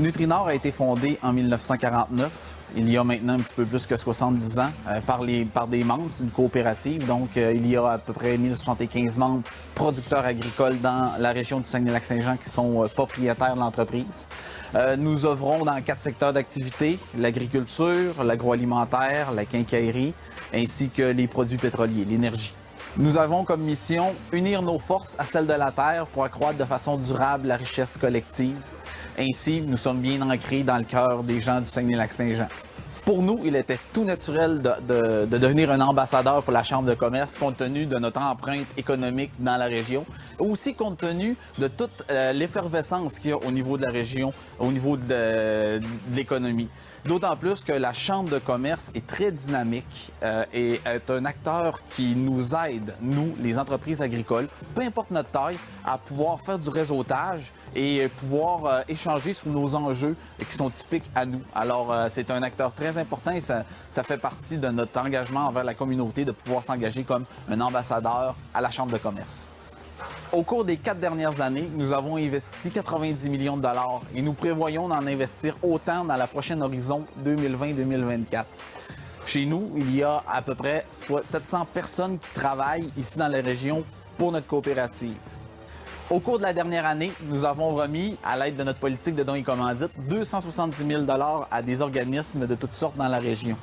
Nutrinor a été fondé en 1949, il y a maintenant un petit peu plus que 70 ans, par des membres d'une coopérative. Donc, il y a à peu près 1075 membres producteurs agricoles dans la région du Saguenay-Lac-Saint-Jean qui sont propriétaires de l'entreprise. Nous œuvrons dans 4 secteurs d'activité: l'agriculture, l'agroalimentaire, la quincaillerie, ainsi que les produits pétroliers, l'énergie. Nous avons comme mission unir nos forces à celles de la terre pour accroître de façon durable la richesse collective. Ainsi, nous sommes bien ancrés dans le cœur des gens du Saguenay-Lac-Saint-Jean. Pour nous, il était tout naturel de devenir un ambassadeur pour la Chambre de commerce, compte tenu de notre empreinte économique dans la région, aussi compte tenu de toute l'effervescence qu'il y a au niveau de la région, au niveau de l'économie. D'autant plus que la Chambre de commerce est très dynamique et est un acteur qui nous aide, nous, les entreprises agricoles, peu importe notre taille, à pouvoir faire du réseautage et pouvoir échanger sur nos enjeux qui sont typiques à nous. Alors, c'est un acteur très important et ça fait partie de notre engagement envers la communauté de pouvoir s'engager comme un ambassadeur à la Chambre de commerce. Au cours des 4 dernières années, nous avons investi 90 millions de dollars et nous prévoyons d'en investir autant dans la prochaine horizon 2020-2024. Chez nous, il y a à peu près 700 personnes qui travaillent ici dans la région pour notre coopérative. Au cours de la dernière année, nous avons remis, à l'aide de notre politique de dons et commandites, 270 000 $ à des organismes de toutes sortes dans la région.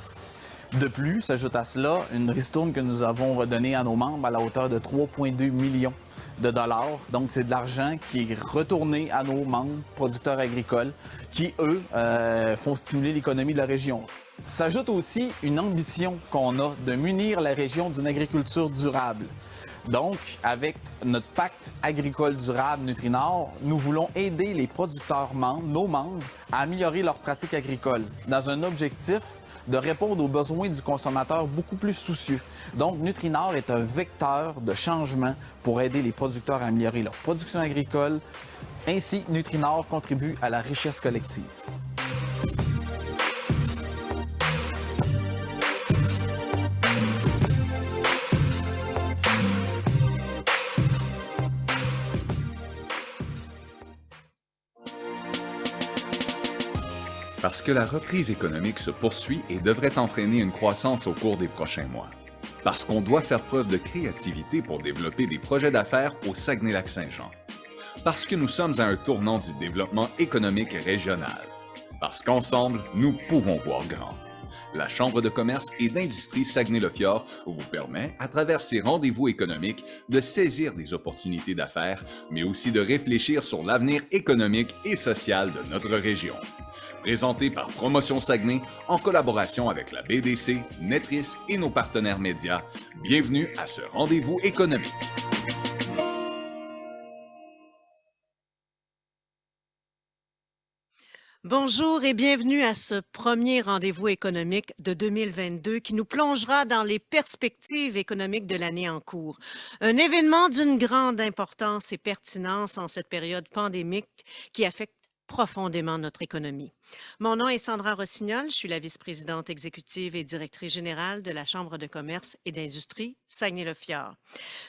De plus, s'ajoute à cela une ristourne que nous avons redonnée à nos membres à la hauteur de 3,2 millions de dollars. Donc, c'est de l'argent qui est retourné à nos membres producteurs agricoles qui, eux, font stimuler l'économie de la région. S'ajoute aussi une ambition qu'on a de munir la région d'une agriculture durable. Donc, avec notre pacte agricole durable Nutrinor, nous voulons aider les producteurs membres, nos membres, à améliorer leurs pratiques agricoles dans un objectif de répondre aux besoins du consommateur beaucoup plus soucieux. Donc, Nutrinor est un vecteur de changement pour aider les producteurs à améliorer leur production agricole. Ainsi, Nutrinor contribue à la richesse collective. Parce que la reprise économique se poursuit et devrait entraîner une croissance au cours des prochains mois. Parce qu'on doit faire preuve de créativité pour développer des projets d'affaires au Saguenay-Lac-Saint-Jean. Parce que nous sommes à un tournant du développement économique régional. Parce qu'ensemble, nous pouvons voir grand. La Chambre de commerce et d'industrie Saguenay-le-Fjord vous permet, à travers ses rendez-vous économiques, de saisir des opportunités d'affaires, mais aussi de réfléchir sur l'avenir économique et social de notre région. Présenté par Promotion Saguenay en collaboration avec la BDC, Netris et nos partenaires médias. Bienvenue à ce rendez-vous économique. Bonjour et bienvenue à ce premier rendez-vous économique de 2022 qui nous plongera dans les perspectives économiques de l'année en cours. Un événement d'une grande importance et pertinence en cette période pandémique qui affecte profondément notre économie. Mon nom est Sandra Rossignol, je suis la vice-présidente exécutive et directrice générale de la Chambre de commerce et d'industrie Saguenay-le-Fjord.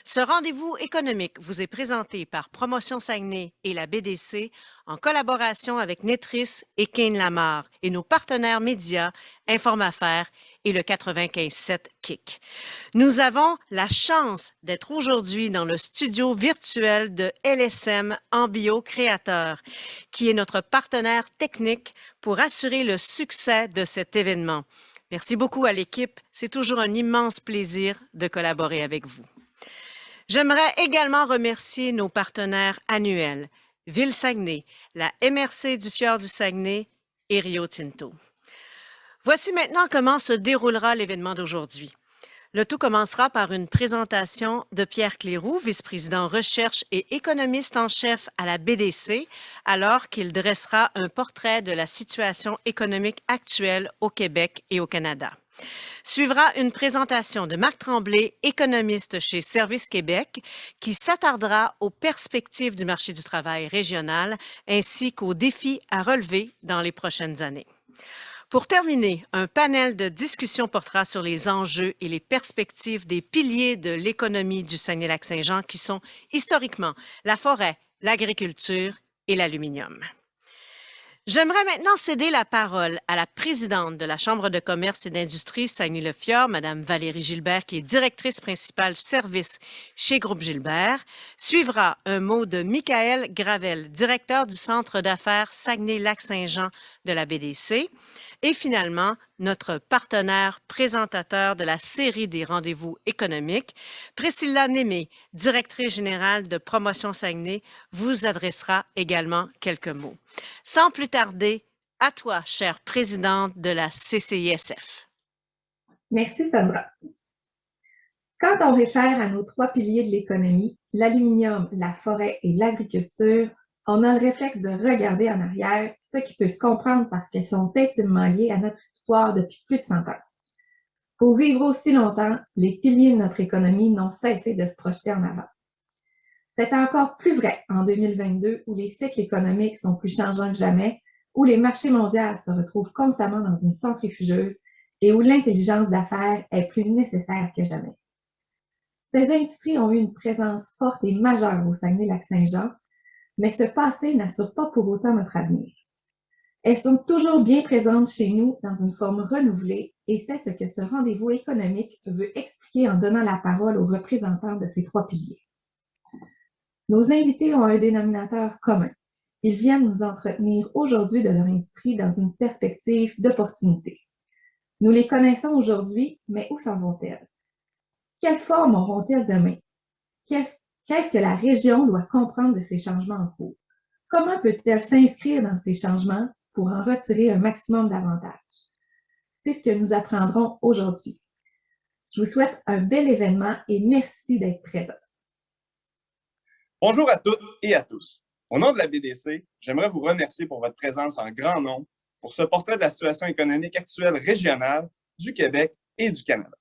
Ce rendez-vous économique vous est présenté par Promotion Saguenay et la BDC en collaboration avec Netris et Kane Lamar et nos partenaires médias Informaffaires et le 95.7 KIC. Nous avons la chance d'être aujourd'hui dans le studio virtuel de LSM Ambio Créateur, qui est notre partenaire technique pour assurer le succès de cet événement. Merci beaucoup à l'équipe. C'est toujours un immense plaisir de collaborer avec vous. J'aimerais également remercier nos partenaires annuels, Ville Saguenay, la MRC du Fjord du Saguenay et Rio Tinto. Voici maintenant comment se déroulera l'événement d'aujourd'hui. Le tout commencera par une présentation de Pierre Cléroux, vice-président recherche et économiste en chef à la BDC, alors qu'il dressera un portrait de la situation économique actuelle au Québec et au Canada. Suivra une présentation de Marc Tremblay, économiste chez Service Québec, qui s'attardera aux perspectives du marché du travail régional ainsi qu'aux défis à relever dans les prochaines années. Pour terminer, un panel de discussion portera sur les enjeux et les perspectives des piliers de l'économie du Saguenay-Lac-Saint-Jean qui sont historiquement la forêt, l'agriculture et l'aluminium. J'aimerais maintenant céder la parole à la présidente de la Chambre de commerce et d'industrie Saguenay-le-Fjord, Mme Valérie Gilbert, qui est directrice principale service chez Groupe Gilbert. Suivra un mot de Michael Gravel, directeur du centre d'affaires Saguenay-Lac-Saint-Jean de la BDC. Et finalement, notre partenaire présentateur de la série des rendez-vous économiques, Priscilla Némé, directrice générale de Promotion Saguenay, vous adressera également quelques mots. Sans plus tarder, à toi, chère présidente de la CCISF. Merci, Sandra. Quand on réfère à nos 3 piliers de l'économie, l'aluminium, la forêt et l'agriculture, on a le réflexe de regarder en arrière, ce qui peut se comprendre parce qu'elles sont intimement liées à notre histoire depuis plus de 100 ans. Pour vivre aussi longtemps, les piliers de notre économie n'ont cessé de se projeter en avant. C'est encore plus vrai en 2022 où les cycles économiques sont plus changeants que jamais, où les marchés mondiaux se retrouvent constamment dans une centrifugeuse et où l'intelligence d'affaires est plus nécessaire que jamais. Ces industries ont eu une présence forte et majeure au Saguenay-Lac-Saint-Jean, mais ce passé n'assure pas pour autant notre avenir. Elles sont toujours bien présentes chez nous dans une forme renouvelée et c'est ce que ce rendez-vous économique veut expliquer en donnant la parole aux représentants de ces 3 piliers. Nos invités ont un dénominateur commun. Ils viennent nous entretenir aujourd'hui de leur industrie dans une perspective d'opportunité. Nous les connaissons aujourd'hui, mais où s'en vont-elles? Quelle forme auront-elles demain? Qu'est-ce que la région doit comprendre de ces changements en cours? Comment peut-elle s'inscrire dans ces changements pour en retirer un maximum d'avantages? C'est ce que nous apprendrons aujourd'hui. Je vous souhaite un bel événement et merci d'être présents. Bonjour à toutes et à tous. Au nom de la BDC, j'aimerais vous remercier pour votre présence en grand nombre pour ce portrait de la situation économique actuelle régionale du Québec et du Canada.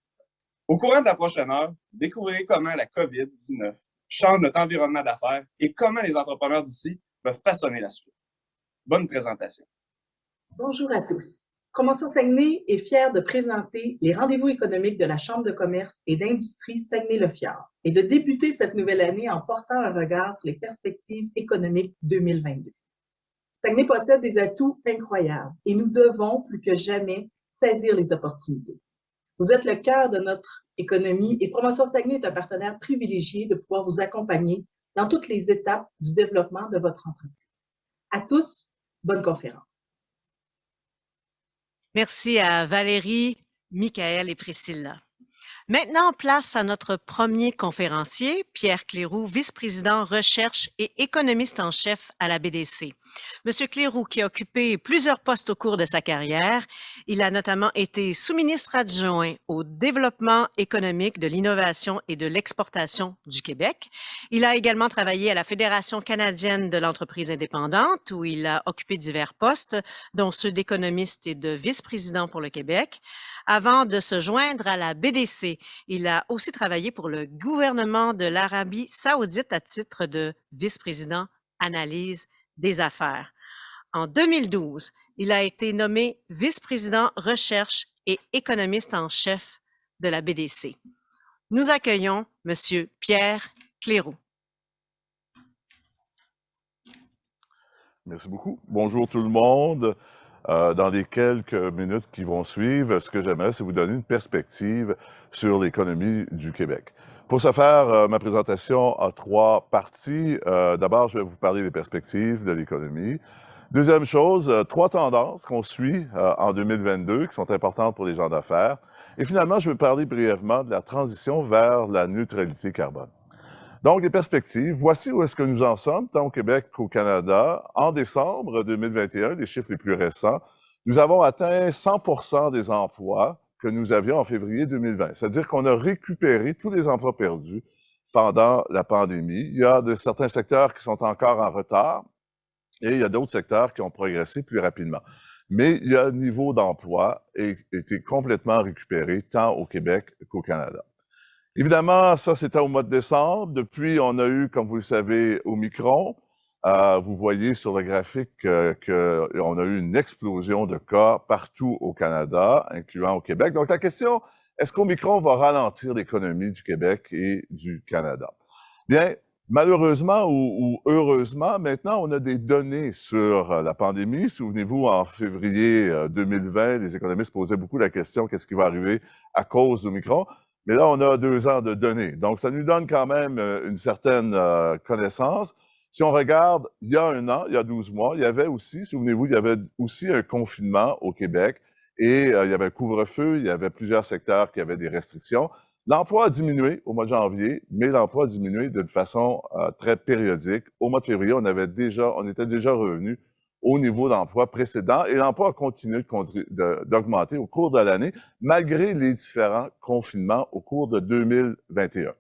Au courant de la prochaine heure, vous découvrirez comment la COVID-19 change notre environnement d'affaires et comment les entrepreneurs d'ici peuvent façonner la suite. Bonne présentation. Bonjour à tous. Promotion Saguenay est fière de présenter les rendez-vous économiques de la Chambre de commerce et d'industrie Saguenay-le-Fjord et de débuter cette nouvelle année en portant un regard sur les perspectives économiques 2022. Saguenay possède des atouts incroyables et nous devons plus que jamais saisir les opportunités. Vous êtes le cœur de notre économie et Promotion Saguenay est un partenaire privilégié de pouvoir vous accompagner dans toutes les étapes du développement de votre entreprise. À tous, bonne conférence. Merci à Valérie, Michael et Priscilla. Maintenant, place à notre premier conférencier, Pierre Cléroux, vice-président recherche et économiste en chef à la BDC. Monsieur Cléroux, qui a occupé plusieurs postes au cours de sa carrière, il a notamment été sous-ministre adjoint au développement économique, de l'innovation et de l'exportation du Québec. Il a également travaillé à la Fédération canadienne de l'entreprise indépendante, où il a occupé divers postes, dont ceux d'économiste et de vice-président pour le Québec. Avant de se joindre à la BDC, il a aussi travaillé pour le gouvernement de l'Arabie saoudite à titre de vice-président analyse des affaires. En 2012, il a été nommé vice-président recherche et économiste en chef de la BDC. Nous accueillons M. Pierre Cléroux. Merci beaucoup. Bonjour tout le monde. Dans les quelques minutes qui vont suivre, ce que j'aimerais, c'est vous donner une perspective sur l'économie du Québec. Pour ce faire, ma présentation a 3 parties. D'abord, je vais vous parler des perspectives de l'économie. Deuxième chose, 3 tendances qu'on suit en 2022 qui sont importantes pour les gens d'affaires. Et finalement, je vais parler brièvement de la transition vers la neutralité carbone. Donc, les perspectives, voici où est-ce que nous en sommes, tant au Québec qu'au Canada. En décembre 2021, les chiffres les plus récents, nous avons atteint 100% des emplois que nous avions en février 2020. C'est-à-dire qu'on a récupéré tous les emplois perdus pendant la pandémie. Il y a certains secteurs qui sont encore en retard et il y a d'autres secteurs qui ont progressé plus rapidement. Mais le niveau d'emploi a été complètement récupéré tant au Québec qu'au Canada. Évidemment, ça, c'était au mois de décembre. Depuis, on a eu, comme vous le savez, Omicron. Vous voyez sur le graphique qu'on a eu une explosion de cas partout au Canada, incluant au Québec. Donc, la question, est-ce qu'Omicron va ralentir l'économie du Québec et du Canada? Bien, Malheureusement ou heureusement, maintenant, on a des données sur la pandémie. Souvenez-vous, en février 2020, les économistes posaient beaucoup la question, qu'est-ce qui va arriver à cause d'Omicron? Mais là, on a 2 ans de données. Donc, ça nous donne quand même une certaine connaissance. Si on regarde, il y a 1 an, il y a 12 mois, il y avait aussi, souvenez-vous, il y avait aussi un confinement au Québec et il y avait un couvre-feu, il y avait plusieurs secteurs qui avaient des restrictions. L'emploi a diminué au mois de janvier, mais l'emploi a diminué d'une façon très périodique. Au mois de février, on était déjà revenu au niveau d'emploi précédent et l'emploi a continué d'augmenter au cours de l'année, malgré les différents confinements au cours de 2021.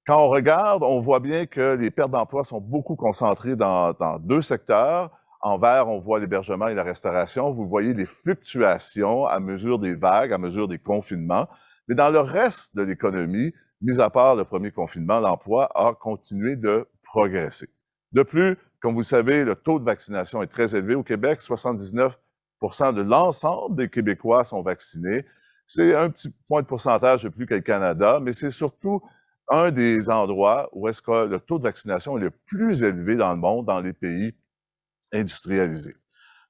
Quand on regarde, on voit bien que les pertes d'emploi sont beaucoup concentrées dans 2 secteurs. En vert, on voit l'hébergement et la restauration. Vous voyez les fluctuations à mesure des vagues, à mesure des confinements. Mais dans le reste de l'économie, mis à part le premier confinement, l'emploi a continué de progresser. De plus, comme vous le savez, le taux de vaccination est très élevé au Québec. 79 de l'ensemble des Québécois sont vaccinés. C'est un petit point de pourcentage de plus que le Canada, mais c'est surtout un des endroits où est-ce que le taux de vaccination est le plus élevé dans le monde, dans les pays industrialisés.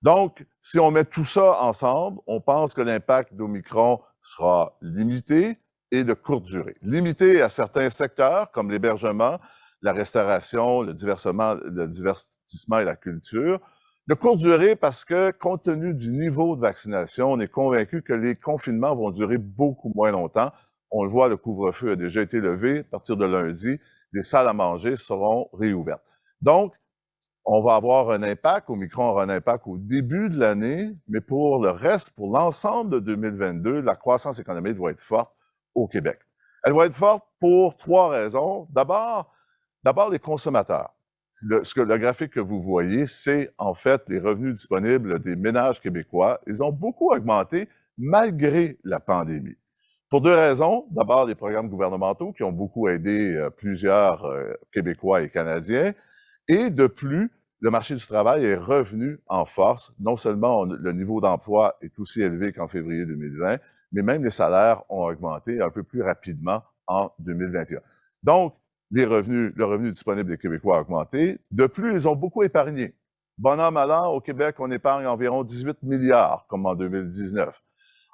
Donc, si on met tout ça ensemble, on pense que l'impact d'Omicron sera limité et de courte durée. Limité à certains secteurs comme l'hébergement, la restauration, le divertissement et la culture. De courte durée parce que, compte tenu du niveau de vaccination, on est convaincu que les confinements vont durer beaucoup moins longtemps. On le voit, le couvre-feu a déjà été levé. À partir de lundi, les salles à manger seront réouvertes. Donc, on va avoir un impact, Omicron aura un impact au début de l'année, mais pour le reste, pour l'ensemble de 2022, la croissance économique va être forte au Québec. Elle va être forte pour 3 raisons. D'abord, les consommateurs. Le graphique que vous voyez, c'est en fait les revenus disponibles des ménages québécois. Ils ont beaucoup augmenté malgré la pandémie. Pour 2 raisons. D'abord, les programmes gouvernementaux qui ont beaucoup aidé plusieurs Québécois et Canadiens. Et de plus, le marché du travail est revenu en force. Non seulement le niveau d'emploi est aussi élevé qu'en février 2020, mais même les salaires ont augmenté un peu plus rapidement en 2021. Donc, le revenu disponible des Québécois a augmenté. De plus, ils ont beaucoup épargné. Bon an, mal an, au Québec, on épargne environ 18 milliards, comme en 2019.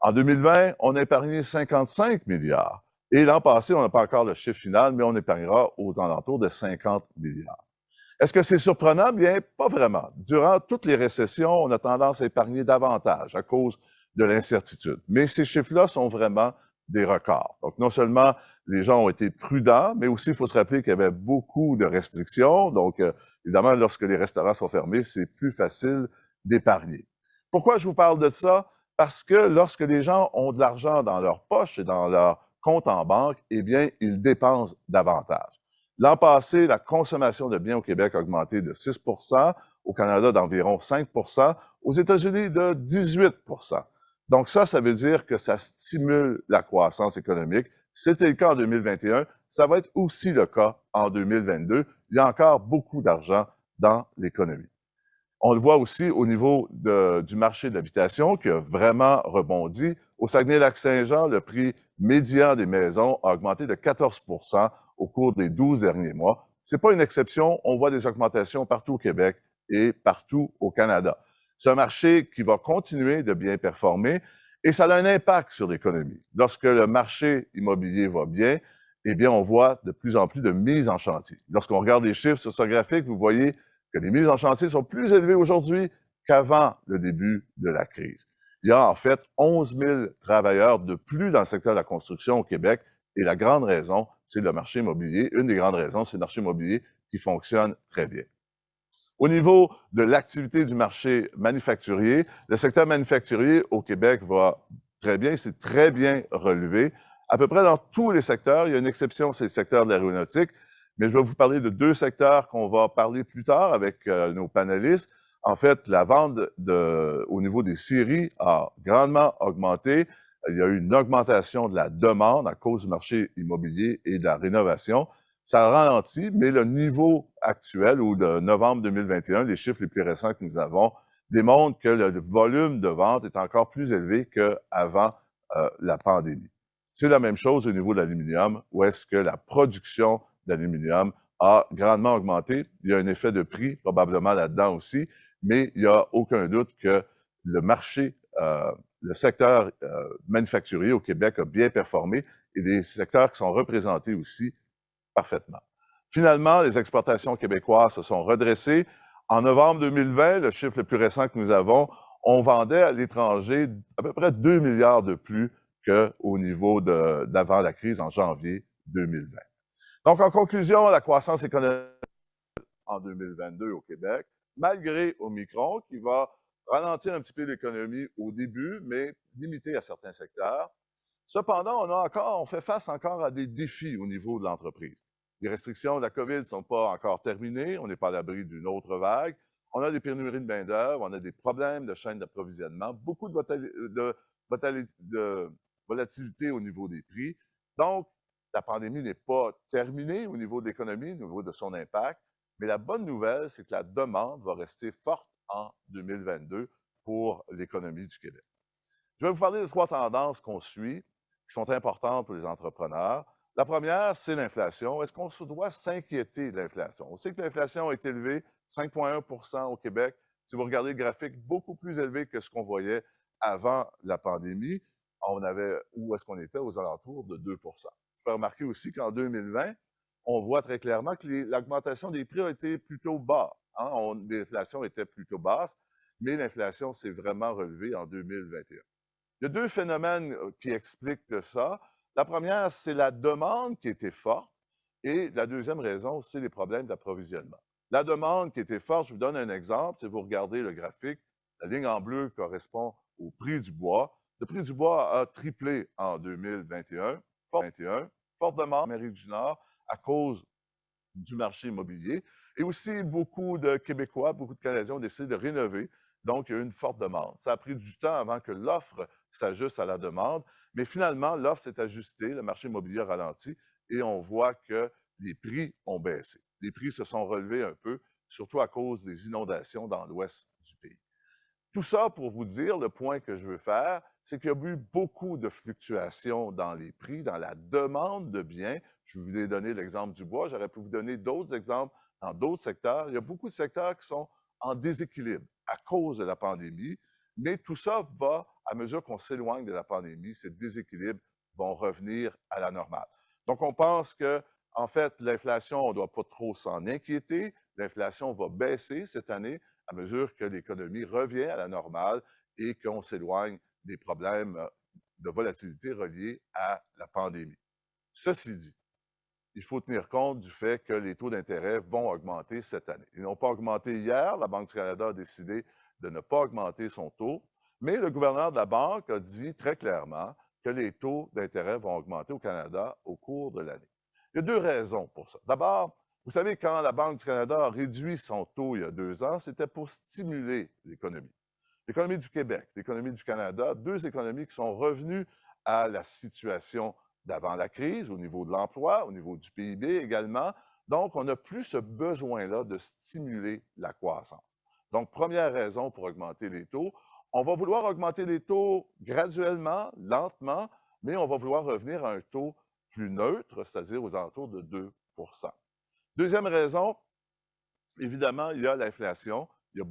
En 2020, on a épargné 55 milliards. Et l'an passé, on n'a pas encore le chiffre final, mais on épargnera aux alentours de 50 milliards. Est-ce que c'est surprenant? Bien, pas vraiment. Durant toutes les récessions, on a tendance à épargner davantage à cause de l'incertitude. Mais ces chiffres-là sont vraiment des records. Donc, non seulement les gens ont été prudents, mais aussi, il faut se rappeler qu'il y avait beaucoup de restrictions. Donc, évidemment, lorsque les restaurants sont fermés, c'est plus facile d'épargner. Pourquoi je vous parle de ça? Parce que lorsque les gens ont de l'argent dans leur poche et dans leur compte en banque, eh bien, ils dépensent davantage. L'an passé, la consommation de biens au Québec a augmenté de 6 au Canada d'environ 5 aux États-Unis de 18 Donc ça veut dire que ça stimule la croissance économique. C'était le cas en 2021, ça va être aussi le cas en 2022. Il y a encore beaucoup d'argent dans l'économie. On le voit aussi au niveau du marché de l'habitation qui a vraiment rebondi. Au Saguenay-Lac-Saint-Jean, le prix médian des maisons a augmenté de 14 au cours des 12 derniers mois. C'est pas une exception, on voit des augmentations partout au Québec et partout au Canada. C'est un marché qui va continuer de bien performer et ça a un impact sur l'économie. Lorsque le marché immobilier va bien, eh bien, on voit de plus en plus de mises en chantier. Lorsqu'on regarde les chiffres sur ce graphique, vous voyez que les mises en chantier sont plus élevées aujourd'hui qu'avant le début de la crise. Il y a en fait 11 000 travailleurs de plus dans le secteur de la construction au Québec et la grande raison, c'est le marché immobilier. Une des grandes raisons, c'est le marché immobilier qui fonctionne très bien. Au niveau de l'activité du marché manufacturier, le secteur manufacturier au Québec va très bien, c'est très bien relevé. À peu près dans tous les secteurs, il y a une exception, c'est le secteur de l'aéronautique, mais je vais vous parler de 2 secteurs qu'on va parler plus tard avec nos panélistes. En fait, la vente au niveau des scieries a grandement augmenté. Il y a eu une augmentation de la demande à cause du marché immobilier et de la rénovation. Ça ralentit, mais le niveau actuel, ou de novembre 2021, les chiffres les plus récents que nous avons, démontrent que le volume de vente est encore plus élevé qu'avant la pandémie. C'est la même chose au niveau de l'aluminium, où est-ce que la production d'aluminium a grandement augmenté. Il y a un effet de prix probablement là-dedans aussi, mais il n'y a aucun doute que le marché, le secteur manufacturier au Québec a bien performé et des secteurs qui sont représentés aussi parfaitement. Finalement, les exportations québécoises se sont redressées. En novembre 2020, le chiffre le plus récent que nous avons, on vendait à l'étranger à peu près 2 milliards de plus qu'au niveau d'avant la crise en janvier 2020. Donc, en conclusion, la croissance économique en 2022 au Québec, malgré Omicron, qui va ralentir un petit peu l'économie au début, mais limiter à certains secteurs. Cependant, on fait face encore à des défis au niveau de l'entreprise. Les restrictions de la COVID ne sont pas encore terminées, on n'est pas à l'abri d'une autre vague. On a des pénuries de main-d'œuvre, on a des problèmes de chaîne d'approvisionnement, beaucoup de volatilité au niveau des prix. Donc, la pandémie n'est pas terminée au niveau de l'économie, au niveau de son impact, mais la bonne nouvelle, c'est que la demande va rester forte en 2022 pour l'économie du Québec. Je vais vous parler de 3 tendances qu'on suit, qui sont importantes pour les entrepreneurs. La première, c'est l'inflation. Est-ce qu'on se doit s'inquiéter de l'inflation? On sait que l'inflation est élevée, 5,1 % au Québec. Si vous regardez le graphique, beaucoup plus élevé que ce qu'on voyait avant la pandémie. Où est-ce qu'on était? Aux alentours de 2 % Je fais remarquer aussi qu'en 2020, on voit très clairement que l'augmentation des prix a été plutôt bas. Hein? L'inflation était plutôt basse, mais l'inflation s'est vraiment relevée en 2021. Il y a 2 phénomènes qui expliquent ça. La première, c'est la demande qui était forte et la deuxième raison, c'est les problèmes d'approvisionnement. La demande qui était forte, je vous donne un exemple. Si vous regardez le graphique, la ligne en bleu correspond au prix du bois. Le prix du bois a triplé en 2021, forte demande en Amérique du Nord à cause du marché immobilier. Et aussi, beaucoup de Québécois, beaucoup de Canadiens ont décidé de rénover. Donc, il y a eu une forte demande. Ça a pris du temps avant que l'offre s'ajuste à la demande, mais finalement, l'offre s'est ajustée, le marché immobilier a ralenti et on voit que les prix ont baissé. Les prix se sont relevés un peu, surtout à cause des inondations dans l'ouest du pays. Tout ça pour vous dire, le point que je veux faire, c'est qu'il y a eu beaucoup de fluctuations dans les prix, dans la demande de biens. Je vous ai donné l'exemple du bois, j'aurais pu vous donner d'autres exemples dans d'autres secteurs. Il y a beaucoup de secteurs qui sont en déséquilibre à cause de la pandémie, mais tout ça va, à mesure qu'on s'éloigne de la pandémie, ces déséquilibres vont revenir à la normale. Donc, on pense que, en fait, l'inflation, on ne doit pas trop s'en inquiéter. L'inflation va baisser cette année à mesure que l'économie revient à la normale et qu'on s'éloigne des problèmes de volatilité reliés à la pandémie. Ceci dit, il faut tenir compte du fait que les taux d'intérêt vont augmenter cette année. Ils n'ont pas augmenté hier. La Banque du Canada a décidé de ne pas augmenter son taux, mais le gouverneur de la Banque a dit très clairement que les taux d'intérêt vont augmenter au Canada au cours de l'année. Il y a 2 raisons pour ça. D'abord, vous savez, quand la Banque du Canada a réduit son taux il y a 2 ans, c'était pour stimuler l'économie. L'économie du Québec, l'économie du Canada, 2 économies qui sont revenues à la situation d'avant la crise, au niveau de l'emploi, au niveau du PIB également. Donc, on n'a plus ce besoin-là de stimuler la croissance. Donc, première raison pour augmenter les taux. On va vouloir augmenter les taux graduellement, lentement, mais on va vouloir revenir à un taux plus neutre, c'est-à-dire aux alentours de 2 Deuxième raison, évidemment, il y a l'inflation. Il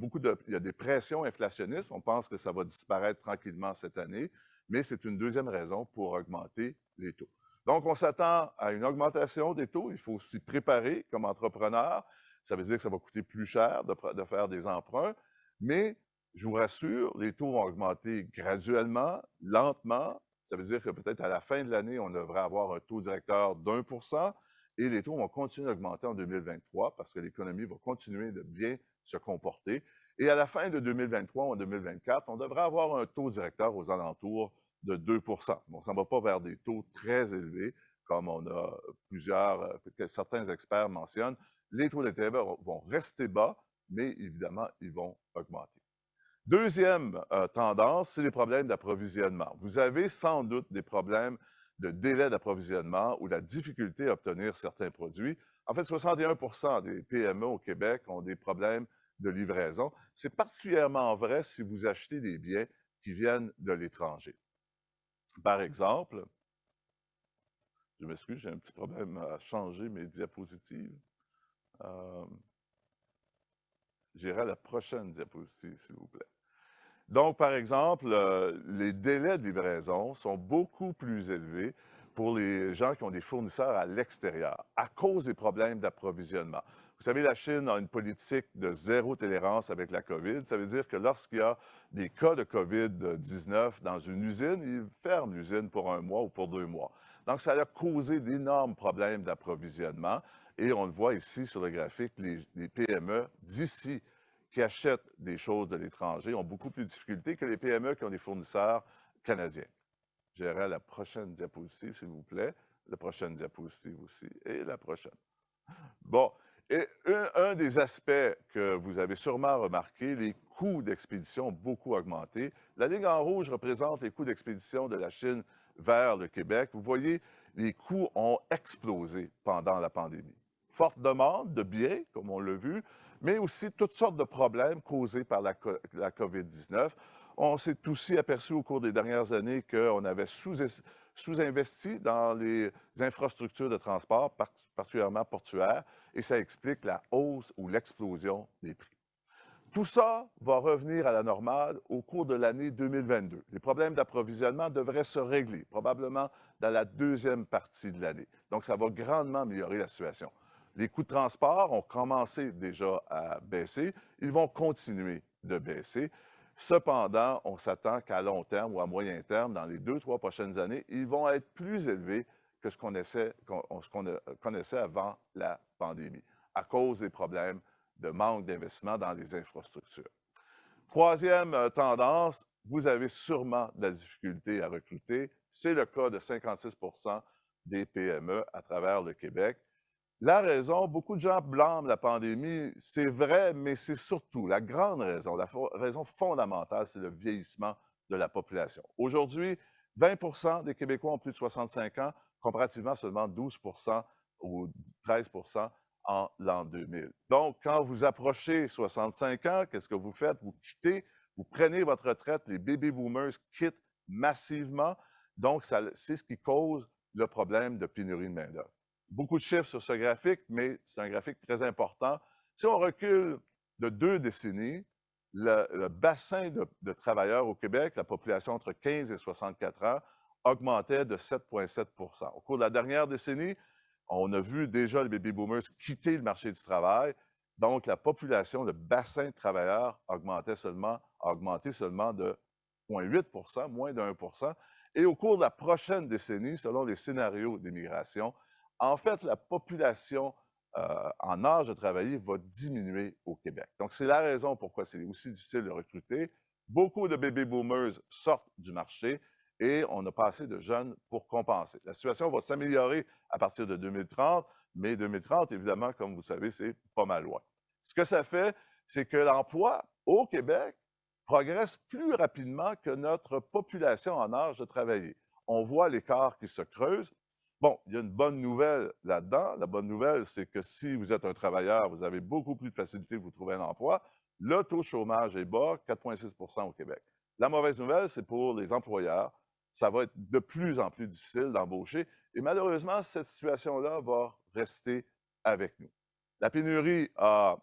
y a des pressions inflationnistes. On pense que ça va disparaître tranquillement cette année, mais c'est une deuxième raison pour augmenter les taux. Donc, on s'attend à une augmentation des taux. Il faut s'y préparer comme entrepreneur. Ça veut dire que ça va coûter plus cher de faire des emprunts, mais je vous rassure, les taux vont augmenter graduellement, lentement. Ça veut dire que peut-être à la fin de l'année, on devrait avoir un taux directeur d'1 % et les taux vont continuer d'augmenter en 2023 parce que l'économie va continuer de bien se comporter. Et à la fin de 2023 ou en 2024, on devrait avoir un taux directeur aux alentours de 2 Bon, ça ne va pas vers des taux très élevés, comme on a que certains experts mentionnent. Les taux d'intérêt vont rester bas, mais évidemment, ils vont augmenter. Deuxième tendance, c'est les problèmes d'approvisionnement. Vous avez sans doute des problèmes de délai d'approvisionnement ou la difficulté à obtenir certains produits. En fait, 61 des PME au Québec ont des problèmes de livraison. C'est particulièrement vrai si vous achetez des biens qui viennent de l'étranger. Par exemple, je m'excuse, j'ai un petit problème à changer mes diapositives. J'irai à la prochaine diapositive, s'il vous plaît. Donc, par exemple, les délais de livraison sont beaucoup plus élevés pour les gens qui ont des fournisseurs à l'extérieur à cause des problèmes d'approvisionnement. Vous savez, la Chine a une politique de zéro tolérance avec la COVID. Ça veut dire que lorsqu'il y a des cas de COVID-19 dans une usine, ils ferment l'usine pour 1 mois ou pour 2 mois. Donc, ça a causé d'énormes problèmes d'approvisionnement. Et on le voit ici sur le graphique, les PME d'ici qui achètent des choses de l'étranger ont beaucoup plus de difficultés que les PME qui ont des fournisseurs canadiens. J'irai à la prochaine diapositive, s'il vous plaît. La prochaine diapositive aussi. Et la prochaine. Bon. Et un des aspects que vous avez sûrement remarqué, les coûts d'expédition ont beaucoup augmenté. La ligne en rouge représente les coûts d'expédition de la Chine vers le Québec. Vous voyez, les coûts ont explosé pendant la pandémie. Forte demande de biens, comme on l'a vu, mais aussi toutes sortes de problèmes causés par la COVID-19. On s'est aussi aperçu au cours des dernières années qu'on avait sous-investi dans les infrastructures de transport, particulièrement portuaires, et ça explique la hausse ou l'explosion des prix. Tout ça va revenir à la normale au cours de l'année 2022. Les problèmes d'approvisionnement devraient se régler, probablement dans la deuxième partie de l'année. Donc, ça va grandement améliorer la situation. Les coûts de transport ont commencé déjà à baisser. Ils vont continuer de baisser. Cependant, on s'attend qu'à long terme ou à moyen terme, dans les 2-3 prochaines années, ils vont être plus élevés que ce qu'on connaissait avant la pandémie, à cause des problèmes de manque d'investissement dans les infrastructures. Troisième tendance, vous avez sûrement de la difficulté à recruter. C'est le cas de 56% des PME à travers le Québec. La raison, beaucoup de gens blâment la pandémie, c'est vrai, mais c'est surtout la grande raison, la raison fondamentale, c'est le vieillissement de la population. Aujourd'hui, 20% des Québécois ont plus de 65 ans, comparativement seulement 12% ou 13% en l'an 2000. Donc, quand vous approchez 65 ans, qu'est-ce que vous faites? Vous quittez, vous prenez votre retraite, les baby boomers quittent massivement. Donc, c'est ce qui cause le problème de pénurie de main-d'œuvre. Beaucoup de chiffres sur ce graphique, mais c'est un graphique très important. Si on recule de 2 décennies, le bassin de travailleurs au Québec, la population entre 15 et 64 ans, augmentait de 7,7 %. Au cours de la dernière décennie, on a vu déjà les baby boomers quitter le marché du travail. Donc, la population, le bassin de travailleurs a augmenté seulement de 0,8 %, moins de 1 %. Et au cours de la prochaine décennie, selon les scénarios d'immigration, en fait, la population en âge de travailler va diminuer au Québec. Donc, c'est la raison pourquoi c'est aussi difficile de recruter. Beaucoup de baby boomers sortent du marché et on n'a pas assez de jeunes pour compenser. La situation va s'améliorer à partir de 2030, mais 2030, évidemment, comme vous savez, c'est pas mal loin. Ce que ça fait, c'est que l'emploi au Québec progresse plus rapidement que notre population en âge de travailler. On voit l'écart qui se creuse. Bon, il y a une bonne nouvelle là-dedans. La bonne nouvelle, c'est que si vous êtes un travailleur, vous avez beaucoup plus de facilité de vous trouver un emploi. Le taux de chômage est bas, 4,6 % au Québec. La mauvaise nouvelle, c'est pour les employeurs. Ça va être de plus en plus difficile d'embaucher. Et malheureusement, cette situation-là va rester avec nous. La pénurie, la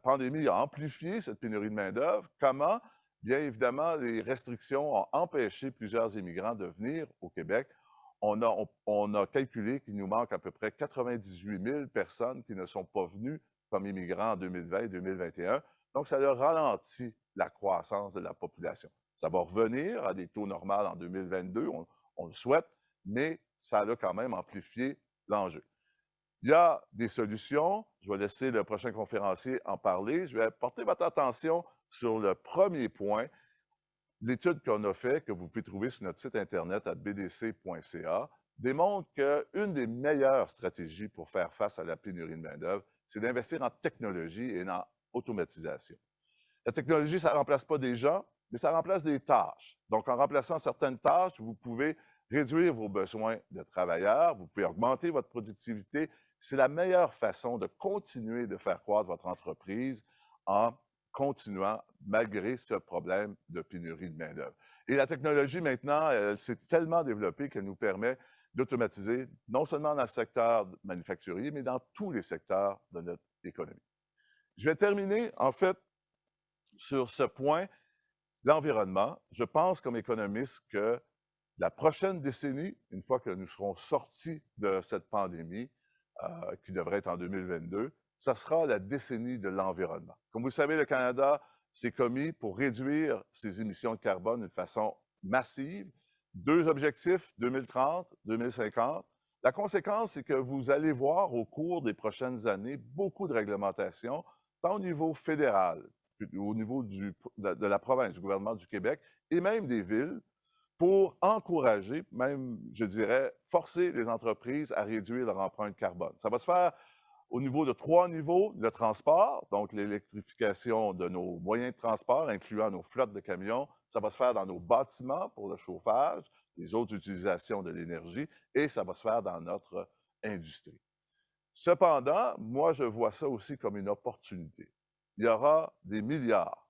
pandémie a amplifié cette pénurie de main-d'œuvre. Comment? Bien évidemment, les restrictions ont empêché plusieurs immigrants de venir au Québec. On a calculé qu'il nous manque à peu près 98 000 personnes qui ne sont pas venues comme immigrants en 2020 et 2021. Donc, ça a ralenti la croissance de la population. Ça va revenir à des taux normaux en 2022, on le souhaite, mais ça a quand même amplifié l'enjeu. Il y a des solutions. Je vais laisser le prochain conférencier en parler. Je vais porter votre attention sur le premier point. L'étude qu'on a faite, que vous pouvez trouver sur notre site Internet à bdc.ca, démontre qu'une des meilleures stratégies pour faire face à la pénurie de main-d'œuvre, c'est d'investir en technologie et en automatisation. La technologie, ça ne remplace pas des gens, mais ça remplace des tâches. Donc, en remplaçant certaines tâches, vous pouvez réduire vos besoins de travailleurs, vous pouvez augmenter votre productivité. C'est la meilleure façon de continuer de faire croître votre entreprise en continuant malgré ce problème de pénurie de main-d'œuvre. Et la technologie, maintenant, elle s'est tellement développée qu'elle nous permet d'automatiser, non seulement dans le secteur manufacturier, mais dans tous les secteurs de notre économie. Je vais terminer, en fait, sur ce point, l'environnement. Je pense, comme économiste, que la prochaine décennie, une fois que nous serons sortis de cette pandémie, qui devrait être en 2022, ça sera la décennie de l'environnement. Comme vous le savez, le Canada s'est commis pour réduire ses émissions de carbone d'une façon massive. 2 objectifs, 2030, 2050. La conséquence, c'est que vous allez voir au cours des prochaines années beaucoup de réglementations, tant au niveau fédéral, au niveau de la province, du gouvernement du Québec et même des villes, pour encourager, même, je dirais, forcer les entreprises à réduire leur empreinte carbone. Ça va se faire au niveau de 3 niveaux. Le transport, donc l'électrification de nos moyens de transport, incluant nos flottes de camions. Ça va se faire dans nos bâtiments pour le chauffage, les autres utilisations de l'énergie, et ça va se faire dans notre industrie. Cependant, moi, je vois ça aussi comme une opportunité. Il y aura des milliards,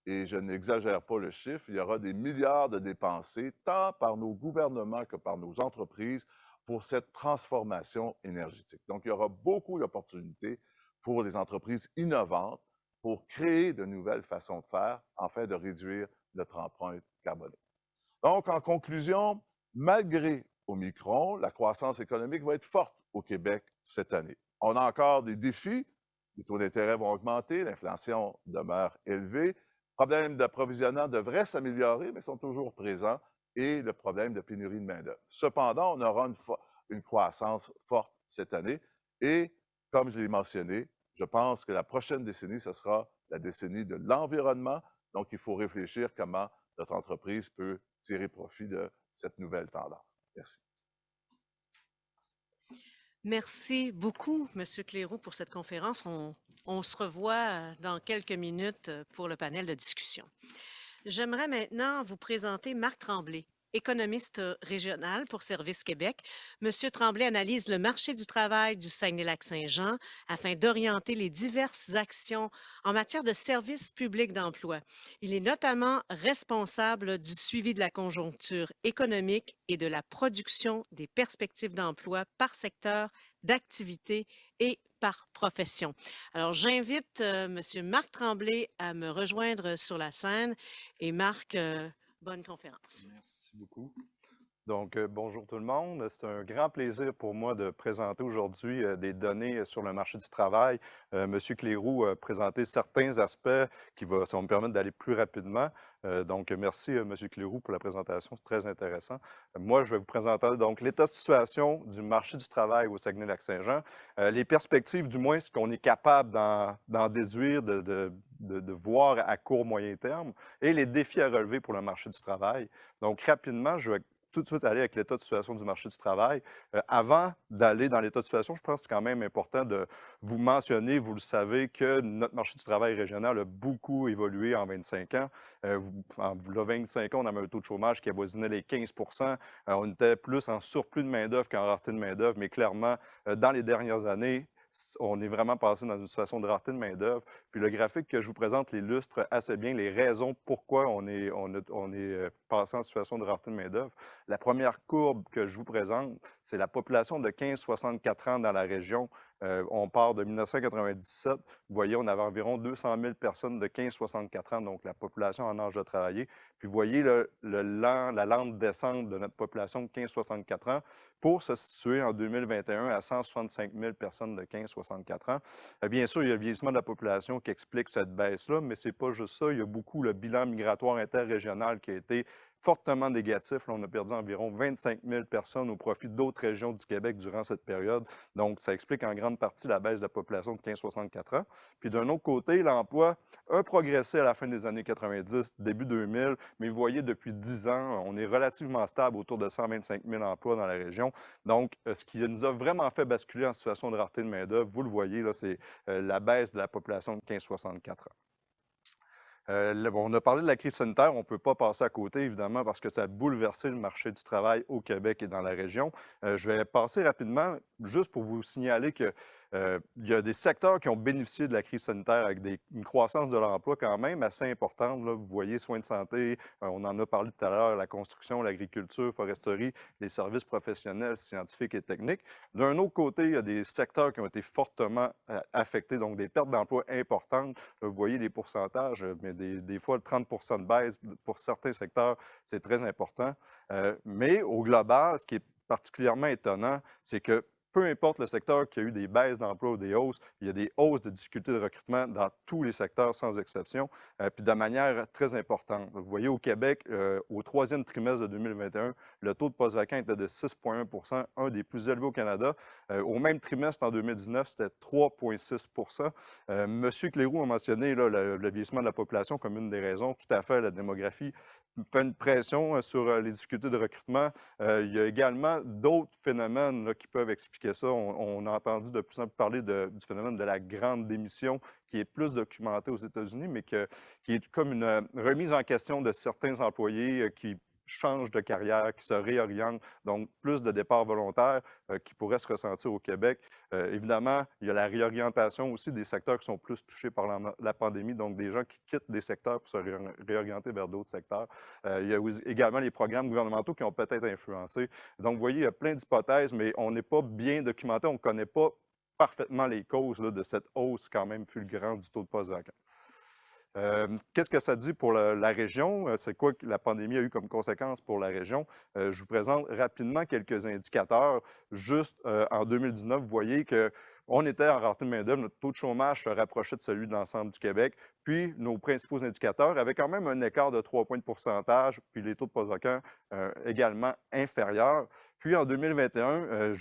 et je n'exagère pas le chiffre, il y aura des milliards de dépensés, tant par nos gouvernements que par nos entreprises, pour cette transformation énergétique. Donc, il y aura beaucoup d'opportunités pour les entreprises innovantes pour créer de nouvelles façons de faire afin de réduire notre empreinte carbonique. Donc, en conclusion, malgré Omicron, la croissance économique va être forte au Québec cette année. On a encore des défis. Les taux d'intérêt vont augmenter, l'inflation demeure élevée. Les problèmes d'approvisionnement devraient s'améliorer, mais sont toujours présents, et le problème de pénurie de main-d'œuvre. Cependant, on aura une croissance forte cette année, et comme je l'ai mentionné, je pense que la prochaine décennie, ce sera la décennie de l'environnement. Donc, il faut réfléchir comment notre entreprise peut tirer profit de cette nouvelle tendance. Merci. Merci beaucoup, M. Cléroux, pour cette conférence. On se revoit dans quelques minutes pour le panel de discussion. J'aimerais maintenant vous présenter Marc Tremblay, économiste régional pour Service Québec. M. Tremblay analyse le marché du travail du Saguenay-Lac-Saint-Jean afin d'orienter les diverses actions en matière de services publics d'emploi. Il est notamment responsable du suivi de la conjoncture économique et de la production des perspectives d'emploi par secteur d'activité et par profession. Alors, j'invite M. Marc Tremblay à me rejoindre sur la scène. Et Marc, bonne conférence. Merci beaucoup. Donc, bonjour tout le monde. C'est un grand plaisir pour moi de présenter aujourd'hui des données sur le marché du travail. Monsieur Cléroux a présenté certains aspects ça va me permettre d'aller plus rapidement. Donc, merci Monsieur Cléroux pour la présentation, c'est très intéressant. Moi, je vais vous présenter donc l'état de situation du marché du travail au Saguenay-Lac-Saint-Jean, les perspectives, du moins ce qu'on est capable d'en déduire, de voir à court, moyen terme, et les défis à relever pour le marché du travail. Donc, rapidement, je vais tout de suite aller avec l'état de situation du marché du travail. Avant d'aller dans l'état de situation, je pense que c'est quand même important de vous mentionner, vous le savez, que notre marché du travail régional a beaucoup évolué en 25 ans. En 25 ans, on avait un taux de chômage qui avoisinait les 15 %. On était plus en surplus de main-d'œuvre qu'en rareté de main-d'œuvre, mais clairement, dans les dernières années, on est vraiment passé dans une situation de rareté de main-d'œuvre. Puis le graphique que je vous présente l'illustre assez bien les raisons pourquoi on est passé en situation de rareté de main-d'œuvre. La première courbe que je vous présente, c'est la population de 15-64 ans dans la région. On part de 1997. Vous voyez, on avait environ 200 000 personnes de 15-64 ans, donc la population en âge de travailler. Puis vous voyez la lente descente de notre population de 15-64 ans pour se situer en 2021 à 165 000 personnes de 15-64 ans. Bien sûr, il y a le vieillissement de la population qui explique cette baisse-là, mais ce n'est pas juste ça. Il y a beaucoup le bilan migratoire interrégional qui a été fortement négatif. Là, on a perdu environ 25 000 personnes au profit d'autres régions du Québec durant cette période. Donc, ça explique en grande partie la baisse de la population de 15-64 ans. Puis d'un autre côté, l'emploi a progressé à la fin des années 90, début 2000, mais vous voyez, depuis 10 ans, on est relativement stable autour de 125 000 emplois dans la région. Donc, ce qui nous a vraiment fait basculer en situation de rareté de main-d'œuvre, vous le voyez, là, c'est la baisse de la population de 15-64 ans. On a parlé de la crise sanitaire, on ne peut pas passer à côté, évidemment, parce que ça a bouleversé le marché du travail au Québec et dans la région. Je vais passer rapidement, juste pour vous signaler que Il y a des secteurs qui ont bénéficié de la crise sanitaire avec une croissance de l'emploi quand même assez importante. Là. Vous voyez, soins de santé, on en a parlé tout à l'heure, la construction, l'agriculture, foresterie, les services professionnels, scientifiques et techniques. D'un autre côté, il y a des secteurs qui ont été fortement affectés, donc des pertes d'emplois importantes. Là, vous voyez les pourcentages, mais des fois 30 de baisse pour certains secteurs, c'est très important. Mais au global, ce qui est particulièrement étonnant, c'est que peu importe le secteur qui a eu des baisses d'emploi ou des hausses, il y a des hausses de difficultés de recrutement dans tous les secteurs sans exception, puis de manière très importante. Vous voyez, au Québec, au troisième trimestre de 2021, le taux de postes vacants était de 6,1 %, un des plus élevés au Canada. Au même trimestre en 2019, c'était 3,6 %. Monsieur Cléroux a mentionné là, le vieillissement de la population comme une des raisons. Tout à fait, la démographie fait une pression sur les difficultés de recrutement. Il y a également d'autres phénomènes là, qui peuvent expliquer ça. On a entendu de plus en plus parler du phénomène de la grande démission, qui est plus documenté aux États-Unis, mais qui est comme une remise en question de certains employés qui changent de carrière, qui se réorientent, donc plus de départs volontaires qui pourraient se ressentir au Québec. Évidemment, il y a la réorientation aussi des secteurs qui sont plus touchés par la pandémie, donc des gens qui quittent des secteurs pour se réorienter vers d'autres secteurs. Il y a également les programmes gouvernementaux qui ont peut-être influencé. Donc, vous voyez, il y a plein d'hypothèses, mais on n'est pas bien documenté, on ne connaît pas parfaitement les causes là, de cette hausse quand même fulgurante du taux de postes vacants. Qu'est-ce que ça dit pour la région? C'est quoi que la pandémie a eu comme conséquence pour la région? Je vous présente rapidement quelques indicateurs. Juste en 2019, vous voyez qu'on était en rareté de main-d'œuvre, notre taux de chômage se rapprochait de celui de l'ensemble du Québec, puis nos principaux indicateurs avaient quand même un écart de 3 points de pourcentage, puis les taux de postes vacants également inférieurs. Puis en 2021,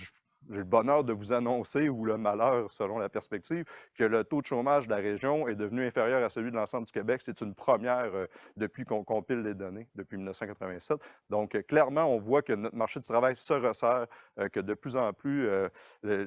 j'ai le bonheur de vous annoncer, ou le malheur selon la perspective, que le taux de chômage de la région est devenu inférieur à celui de l'ensemble du Québec. C'est une première depuis qu'on compile les données, depuis 1987. Donc, clairement, on voit que notre marché du travail se resserre, que de plus en plus,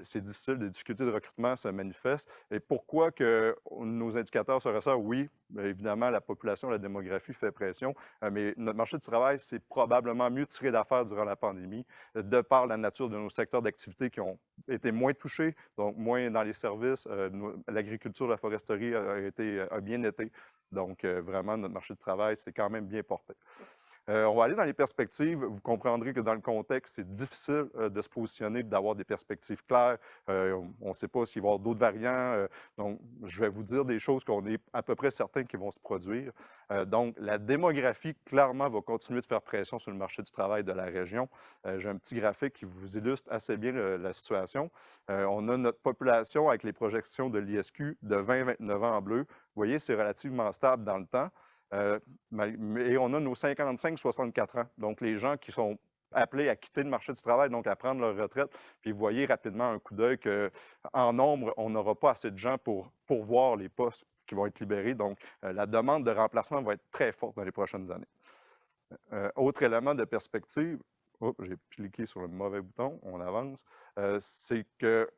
c'est difficile, des difficultés de recrutement se manifestent. Et pourquoi que nos indicateurs se resserrent? Oui, évidemment, la population, la démographie fait pression, mais notre marché du travail s'est probablement mieux tiré d'affaire durant la pandémie, de par la nature de nos secteurs d'activité qui ont été moins touchés, donc moins dans les services. L'agriculture, la foresterie a bien été. Donc, vraiment, notre marché de travail s'est quand même bien porté. On va aller dans les perspectives. Vous comprendrez que dans le contexte, c'est difficile de se positionner, d'avoir des perspectives claires. On ne sait pas s'il va y avoir d'autres variants. Donc, je vais vous dire des choses qu'on est à peu près certain qui vont se produire. Donc, la démographie, clairement, va continuer de faire pression sur le marché du travail de la région. J'ai un petit graphique qui vous illustre assez bien la situation. On a notre population avec les projections de l'ISQ de 20-29 ans en bleu. Vous voyez, c'est relativement stable dans le temps. Et on a nos 55-64 ans, donc les gens qui sont appelés à quitter le marché du travail, donc à prendre leur retraite. Puis vous voyez rapidement un coup d'œil qu'en nombre, on n'aura pas assez de gens pour pourvoir les postes qui vont être libérés. Donc, la demande de remplacement va être très forte dans les prochaines années. Autre élément de perspective, j'ai cliqué sur le mauvais bouton, on avance, c'est que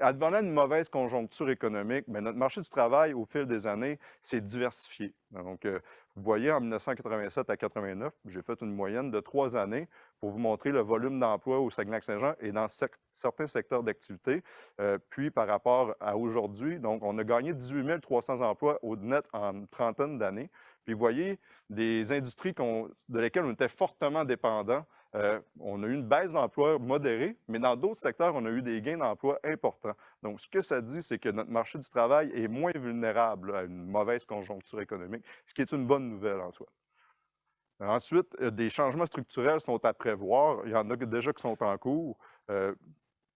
advenant une mauvaise conjoncture économique, mais notre marché du travail, au fil des années, s'est diversifié. Donc, vous voyez, en 1987 à 89, j'ai fait une moyenne de 3 années pour vous montrer le volume d'emploi au Saguenay-Lac-Saint-Jean et dans certains secteurs d'activité. Puis, par rapport à aujourd'hui, donc, on a gagné 18 300 emplois au net en une trentaine d'années. Puis, vous voyez, des industries de lesquelles on était fortement dépendant, on a eu une baisse d'emploi modérée, mais dans d'autres secteurs, on a eu des gains d'emploi importants. Donc, ce que ça dit, c'est que notre marché du travail est moins vulnérable à une mauvaise conjoncture économique, ce qui est une bonne nouvelle en soi. Ensuite, des changements structurels sont à prévoir. Il y en a déjà qui sont en cours.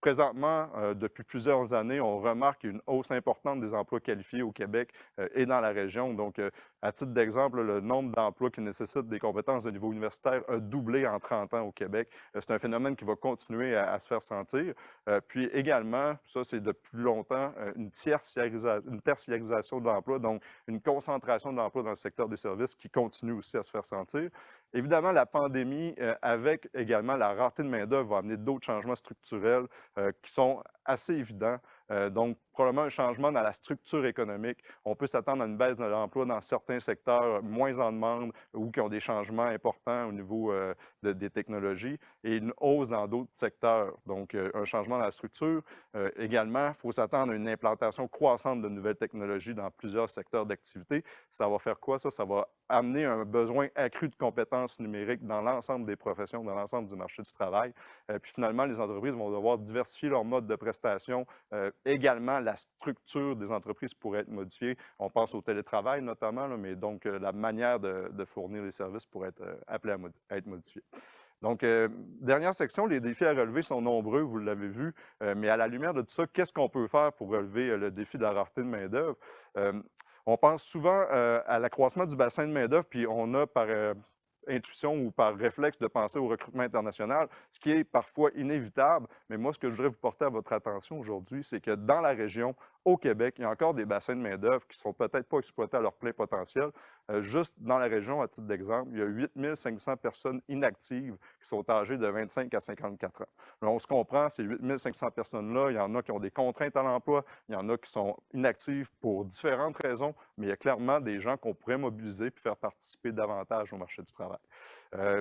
Présentement, depuis plusieurs années, on remarque une hausse importante des emplois qualifiés au Québec et dans la région. Donc, à titre d'exemple, le nombre d'emplois qui nécessitent des compétences de niveau universitaire a doublé en 30 ans au Québec. C'est un phénomène qui va continuer à se faire sentir. Puis également, ça c'est de plus longtemps, une tertiarisation de l'emploi, donc une concentration de l'emploi dans le secteur des services qui continue aussi à se faire sentir. Évidemment, la pandémie, avec également la rareté de main-d'œuvre, va amener d'autres changements structurels qui sont assez évidents. Donc, probablement un changement dans la structure économique. On peut s'attendre à une baisse de l'emploi dans certains secteurs moins en demande ou qui ont des changements importants au niveau des technologies et une hausse dans d'autres secteurs. Donc, un changement dans la structure. Également, il faut s'attendre à une implantation croissante de nouvelles technologies dans plusieurs secteurs d'activité. Ça va faire quoi, ça? Ça va amener un besoin accru de compétences numériques dans l'ensemble des professions, dans l'ensemble du marché du travail. Puis finalement, les entreprises vont devoir diversifier leur mode de prestation. Également, la structure des entreprises pourrait être modifiée. On pense au télétravail notamment, là, mais donc la manière de fournir les services pourrait être appelée à être modifiée. Donc, dernière section, les défis à relever sont nombreux, vous l'avez vu, mais à la lumière de tout ça, qu'est-ce qu'on peut faire pour relever le défi de la rareté de main-d'œuvre? On pense souvent à l'accroissement du bassin de main-d'œuvre, puis on a par intuition ou par réflexe de penser au recrutement international, ce qui est parfois inévitable. Mais moi, ce que je voudrais vous porter à votre attention aujourd'hui, c'est que dans la région, au Québec, il y a encore des bassins de main-d'œuvre qui ne sont peut-être pas exploités à leur plein potentiel. Juste dans la région, à titre d'exemple, il y a 8 500 personnes inactives qui sont âgées de 25 à 54 ans. Alors, on se comprend, ces 8 500 personnes-là, il y en a qui ont des contraintes à l'emploi, il y en a qui sont inactives pour différentes raisons, mais il y a clairement des gens qu'on pourrait mobiliser et faire participer davantage au marché du travail.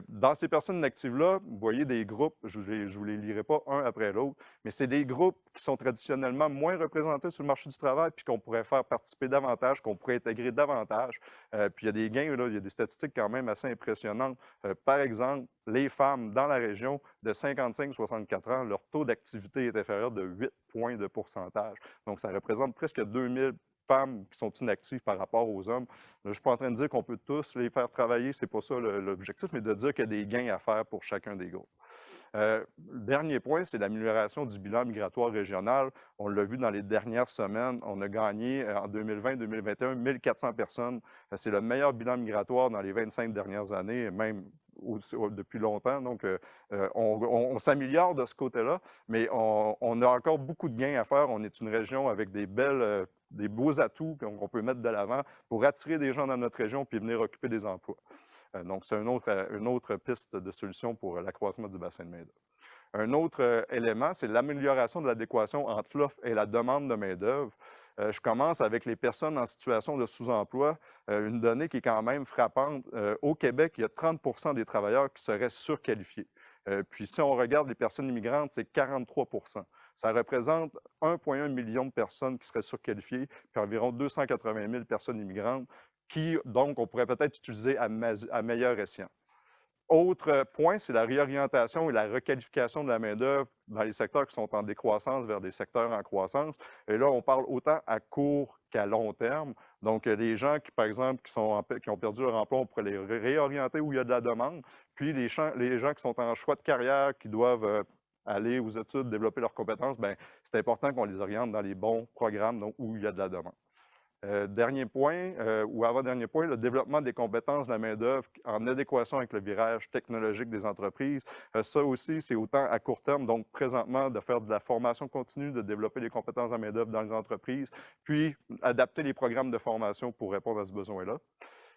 Dans ces personnes inactives-là, vous voyez des groupes, je ne vous les lirai pas un après l'autre, mais c'est des groupes qui sont traditionnellement moins représentés sur le marché du travail, puis qu'on pourrait faire participer davantage, qu'on pourrait intégrer davantage. Puis il y a des gains, là, il y a des statistiques quand même assez impressionnantes. Par exemple, les femmes dans la région de 55-64 ans, leur taux d'activité est inférieur de 8 points de pourcentage. Donc, ça représente presque 2000 femmes qui sont inactives par rapport aux hommes. Là, je ne suis pas en train de dire qu'on peut tous les faire travailler, ce n'est pas ça l'objectif, mais de dire qu'il y a des gains à faire pour chacun des groupes. Le dernier point, c'est l'amélioration du bilan migratoire régional. On l'a vu dans les dernières semaines, on a gagné en 2020-2021 1400 personnes. C'est le meilleur bilan migratoire dans les 25 dernières années, même depuis longtemps. Donc, on s'améliore de ce côté-là, mais on a encore beaucoup de gains à faire. On est une région avec des beaux atouts qu'on peut mettre de l'avant pour attirer des gens dans notre région puis venir occuper des emplois. Donc, c'est une autre piste de solution pour l'accroissement du bassin de main-d'œuvre. Un autre élément, c'est l'amélioration de l'adéquation entre l'offre et la demande de main-d'œuvre. Je commence avec les personnes en situation de sous-emploi. Une donnée qui est quand même frappante. Au Québec, il y a 30 des travailleurs qui seraient surqualifiés. Puis si on regarde les personnes immigrantes, c'est 43 Ça représente 1,1 million de personnes qui seraient surqualifiées, puis environ 280 000 personnes immigrantes qui, donc, on pourrait peut-être utiliser à meilleur escient. Autre point, c'est la réorientation et la requalification de la main-d'œuvre dans les secteurs qui sont en décroissance vers des secteurs en croissance. Et là, on parle autant à court qu'à long terme. Donc, les gens qui, par exemple, qui ont perdu leur emploi, on pourrait les réorienter où il y a de la demande. Puis, les gens qui sont en choix de carrière, qui doivent aller aux études, développer leurs compétences, bien, c'est important qu'on les oriente dans les bons programmes donc, où il y a de la demande. Dernier point, ou avant-dernier point, le développement des compétences de la main-d'œuvre en adéquation avec le virage technologique des entreprises. Ça aussi, c'est autant à court terme, donc présentement, de faire de la formation continue, de développer les compétences de la main-d'œuvre dans les entreprises, puis adapter les programmes de formation pour répondre à ce besoin-là.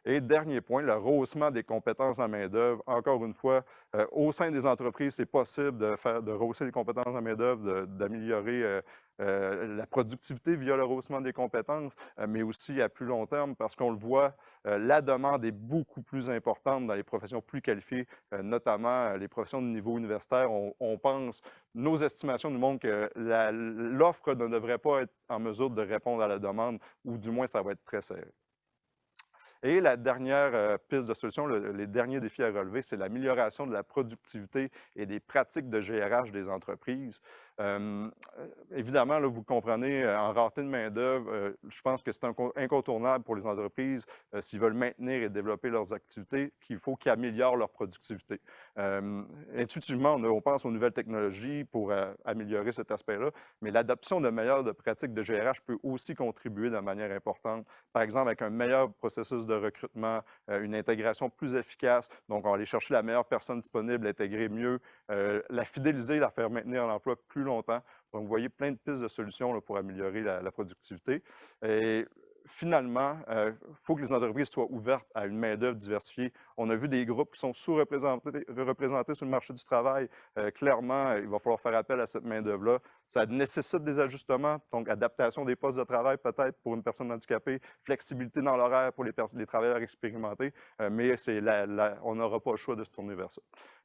Et dernier point, le rehaussement des compétences en main-d'œuvre. Encore une fois, au sein des entreprises, c'est possible de rehausser les compétences en main-d'œuvre, d'améliorer la productivité via le rehaussement des compétences, mais aussi à plus long terme, parce qu'on le voit, la demande est beaucoup plus importante dans les professions plus qualifiées, notamment les professions de niveau universitaire. On pense, nos estimations nous montrent que l'offre ne devrait pas être en mesure de répondre à la demande, ou du moins, ça va être très serré. Et la dernière piste de solution, les derniers défis à relever, c'est l'amélioration de la productivité et des pratiques de GRH des entreprises. Évidemment, là, vous comprenez, en rareté de main-d'œuvre, je pense que c'est incontournable pour les entreprises, s'ils veulent maintenir et développer leurs activités, qu'il faut qu'ils améliorent leur productivité. Intuitivement, on pense aux nouvelles technologies pour améliorer cet aspect-là, mais l'adoption de meilleures pratiques de GRH peut aussi contribuer de manière importante. Par exemple, avec un meilleur processus de recrutement, une intégration plus efficace. Donc, on va aller chercher la meilleure personne disponible, l'intégrer mieux, la fidéliser, la faire maintenir en emploi plus longtemps. Donc, vous voyez plein de pistes de solutions là, pour améliorer la productivité. Et finalement, il faut que les entreprises soient ouvertes à une main-d'œuvre diversifiée. On a vu des groupes qui sont sous-représentés sur le marché du travail. Clairement, il va falloir faire appel à cette main-d'œuvre-là. Ça nécessite des ajustements, donc adaptation des postes de travail peut-être pour une personne handicapée, flexibilité dans l'horaire pour les travailleurs expérimentés, mais on n'aura pas le choix de se tourner vers ça.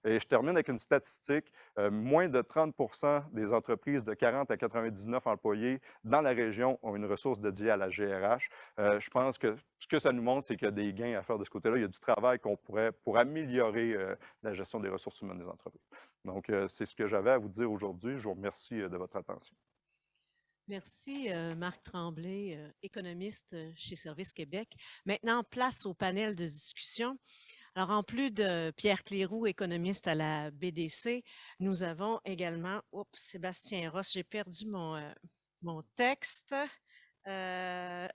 Et je termine avec une statistique. Moins de 30% des entreprises de 40 à 99 employés dans la région ont une ressource dédiée à la GRH. Je pense que ce que ça nous montre, c'est qu'il y a des gains à faire de ce côté-là. Il y a du travail qu'on pourrait pour améliorer la gestion des ressources humaines des entreprises. Donc, c'est ce que j'avais à vous dire aujourd'hui. Je vous remercie de votre attention. Merci, Marc Tremblay, économiste chez Service Québec. Maintenant, place au panel de discussion. Alors, en plus de Pierre Cléroux, économiste à la BDC, nous avons également, Sébastien Ross, j'ai perdu mon texte. Attendez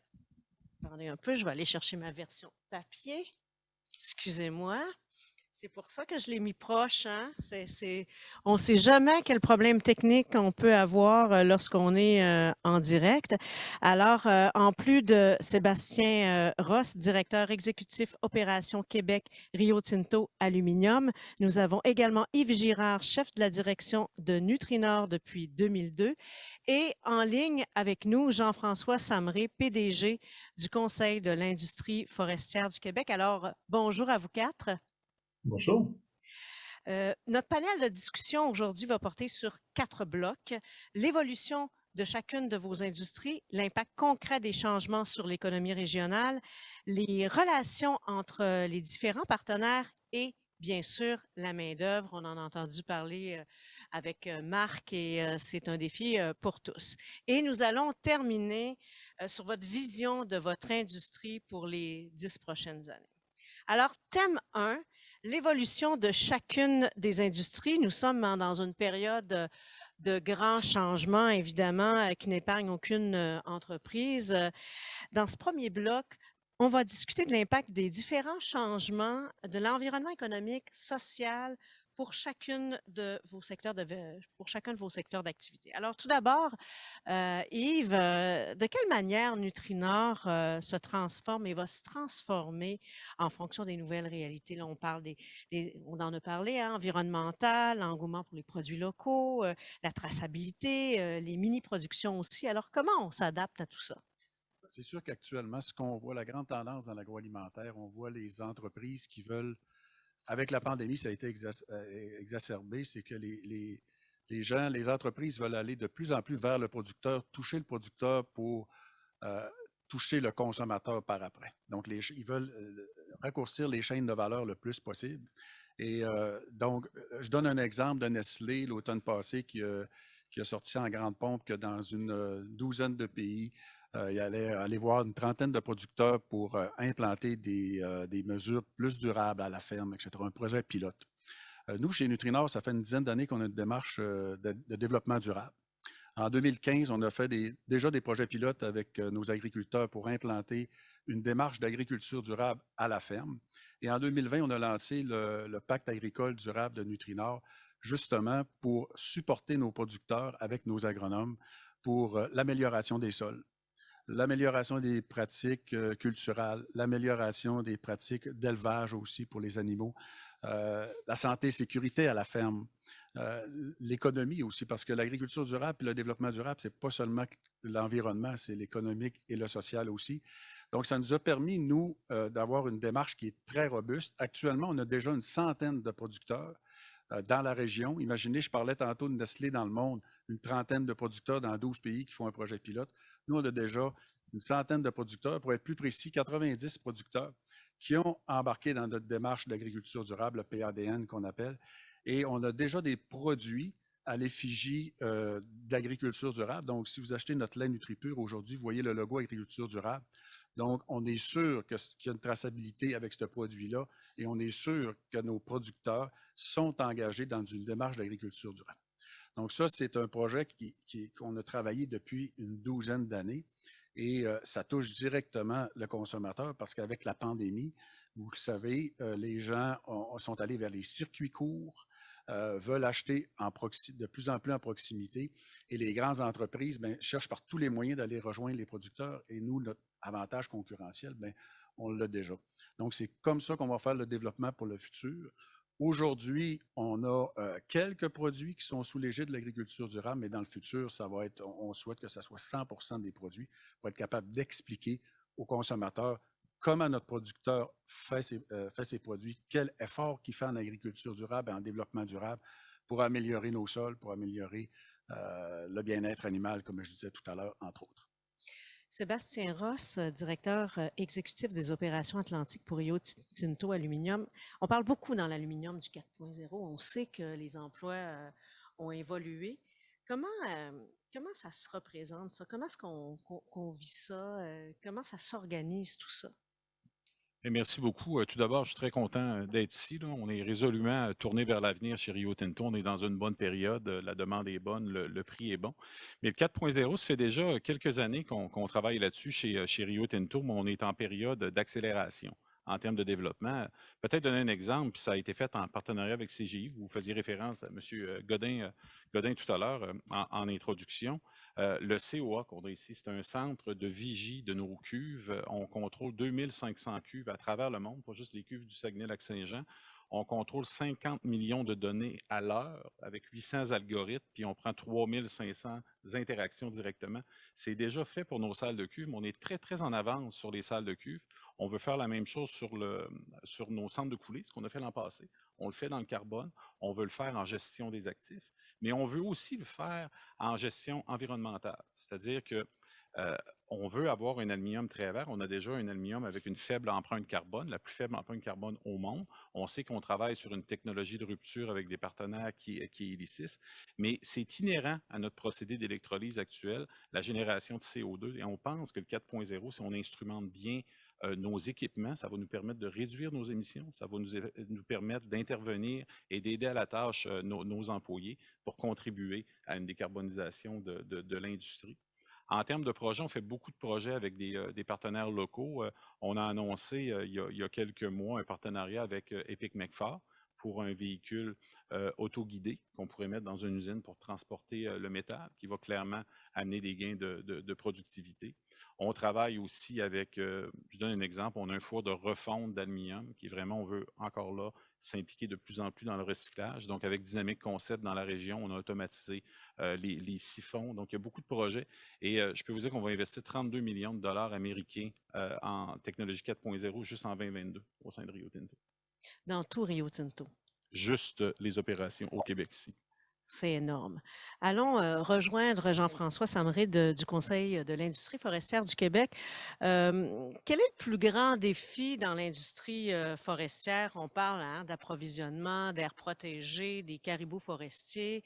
un peu, je vais aller chercher ma version papier. Excusez-moi. C'est pour ça que je l'ai mis proche. Hein? On ne sait jamais quel problème technique on peut avoir lorsqu'on est en direct. Alors, en plus de Sébastien Ross, directeur exécutif Opération Québec Rio Tinto Aluminium, nous avons également Yves Girard, chef de la direction de Nutrinor depuis 2002. Et en ligne avec nous, Jean-François Samré, PDG du Conseil de l'industrie forestière du Québec. Alors, bonjour à vous quatre. Bonjour. Notre panel de discussion aujourd'hui va porter sur 4 blocs. L'évolution de chacune de vos industries, l'impact concret des changements sur l'économie régionale, les relations entre les différents partenaires et bien sûr, la main-d'œuvre. On en a entendu parler avec Marc et c'est un défi pour tous. Et nous allons terminer sur votre vision de votre industrie pour les 10 prochaines années. Alors, thème 1, l'évolution de chacune des industries. Nous sommes dans une période de grands changements, évidemment, qui n'épargne aucune entreprise. Dans ce premier bloc, on va discuter de l'impact des différents changements de l'environnement économique, social, pour chacun de vos secteurs d'activité. Alors, tout d'abord, Yves, de quelle manière Nutrinor se transforme et va se transformer en fonction des nouvelles réalités? Là, on en a parlé, hein, environnemental, l'engouement pour les produits locaux, la traçabilité, les mini-productions aussi. Alors, comment on s'adapte à tout ça? C'est sûr qu'actuellement, ce qu'on voit, la grande tendance dans l'agroalimentaire, on voit les entreprises qui veulent, avec la pandémie, ça a été exacerbé, c'est que les entreprises veulent aller de plus en plus vers le producteur, toucher le producteur pour toucher le consommateur par après. Donc, ils veulent raccourcir les chaînes de valeur le plus possible. Et donc, je donne un exemple de Nestlé l'automne passé qui a sorti en grande pompe que dans une douzaine de pays, il allait aller voir une trentaine de producteurs pour implanter des mesures plus durables à la ferme, etc. Un projet pilote. Nous, chez Nutrinor, ça fait une dizaine d'années qu'on a une démarche de développement durable. En 2015, on a fait déjà des projets pilotes avec nos agriculteurs pour implanter une démarche d'agriculture durable à la ferme. Et en 2020, on a lancé le pacte agricole durable de Nutrinor, justement pour supporter nos producteurs avec nos agronomes pour l'amélioration des sols, l'amélioration des pratiques culturelles, l'amélioration des pratiques d'élevage aussi pour les animaux, la santé et sécurité à la ferme, l'économie aussi, parce que l'agriculture durable et le développement durable, c'est pas seulement l'environnement, c'est l'économique et le social aussi. Donc, ça nous a permis, nous, d'avoir une démarche qui est très robuste. Actuellement, on a déjà une centaine de producteurs dans la région. Imaginez, je parlais tantôt de Nestlé dans le monde, une trentaine de producteurs dans 12 pays qui font un projet pilote. Nous, on a déjà une centaine de producteurs, pour être plus précis, 90 producteurs qui ont embarqué dans notre démarche d'agriculture durable, le PADN qu'on appelle, et on a déjà des produits à l'effigie d'agriculture durable. Donc, si vous achetez notre lait NutriPure aujourd'hui, vous voyez le logo agriculture durable. Donc, on est sûr qu'il y a une traçabilité avec ce produit-là et on est sûr que nos producteurs sont engagés dans une démarche d'agriculture durable. Donc, ça, c'est un projet qu'on a travaillé depuis une douzaine d'années et ça touche directement le consommateur parce qu'avec la pandémie, vous le savez, les gens sont allés vers les circuits courts, veulent acheter de plus en plus en proximité et les grandes entreprises cherchent par tous les moyens d'aller rejoindre les producteurs et nous, notre avantage concurrentiel, on l'a déjà. Donc, c'est comme ça qu'on va faire le développement pour le futur. Aujourd'hui, on a quelques produits qui sont sous l'égide de l'agriculture durable, mais dans le futur, ça va être, on souhaite que ça soit 100% des produits pour être capable d'expliquer aux consommateurs comment notre producteur fait ses produits, quel effort qu'il fait en agriculture durable et en développement durable pour améliorer nos sols, pour améliorer le bien-être animal, comme je disais tout à l'heure, entre autres. Sébastien Ross, directeur exécutif des opérations atlantiques pour Rio Tinto Aluminium. On parle beaucoup dans l'aluminium du 4.0. On sait que les emplois ont évolué. Comment ça se représente, ça? Comment est-ce qu'on vit ça? Comment ça s'organise, tout ça? Et merci beaucoup. Tout d'abord, je suis très content d'être ici, là. On est résolument tourné vers l'avenir chez Rio Tinto. On est dans une bonne période. La demande est bonne, le prix est bon. Mais le 4.0, ça fait déjà quelques années qu'on travaille là-dessus chez Rio Tinto, mais on est en période d'accélération en termes de développement. Peut-être donner un exemple, puis ça a été fait en partenariat avec CGI. Vous faisiez référence à M. Godin tout à l'heure en introduction. Le COA qu'on a ici, c'est un centre de vigie de nos cuves. On contrôle 2500 cuves à travers le monde, pas juste les cuves du Saguenay-Lac-Saint-Jean. On contrôle 50 millions de données à l'heure avec 800 algorithmes, puis on prend 3500 interactions directement. C'est déjà fait pour nos salles de cuves, mais on est très, très en avance sur les salles de cuves. On veut faire la même chose sur nos centres de coulées, ce qu'on a fait l'an passé. On le fait dans le carbone. On veut le faire en gestion des actifs, mais on veut aussi le faire en gestion environnementale. C'est-à-dire que on veut avoir un aluminium très vert. On a déjà un aluminium avec une faible empreinte carbone, la plus faible empreinte carbone au monde. On sait qu'on travaille sur une technologie de rupture avec des partenaires qui est Elysis, mais c'est inhérent à notre procédé d'électrolyse actuel, la génération de CO2, et on pense que le 4.0, si on instrumente bien nos équipements, ça va nous permettre de réduire nos émissions, ça va nous permettre d'intervenir et d'aider à la tâche nos employés pour contribuer à une décarbonisation de l'industrie. En termes de projets, on fait beaucoup de projets avec des partenaires locaux. On a annoncé il y a quelques mois un partenariat avec Epic McFarland pour un véhicule autoguidé qu'on pourrait mettre dans une usine pour transporter le métal, qui va clairement amener des gains de productivité. On travaille aussi avec, je donne un exemple, on a un four de refonte d'aluminium qui vraiment, on veut encore là s'impliquer de plus en plus dans le recyclage. Donc, avec Dynamic Concept dans la région, on a automatisé les siphons. Donc, il y a beaucoup de projets. Et je peux vous dire qu'on va investir 32 millions de dollars américains en technologie 4.0 juste en 2022 au sein de Rio Tinto. Dans tout Rio Tinto. Juste les opérations au Québec ici. C'est énorme. Allons rejoindre Jean-François Samré du Conseil de l'industrie forestière du Québec. Quel est le plus grand défi dans l'industrie forestière? On parle d'approvisionnement, d'air protégé, des caribous forestiers.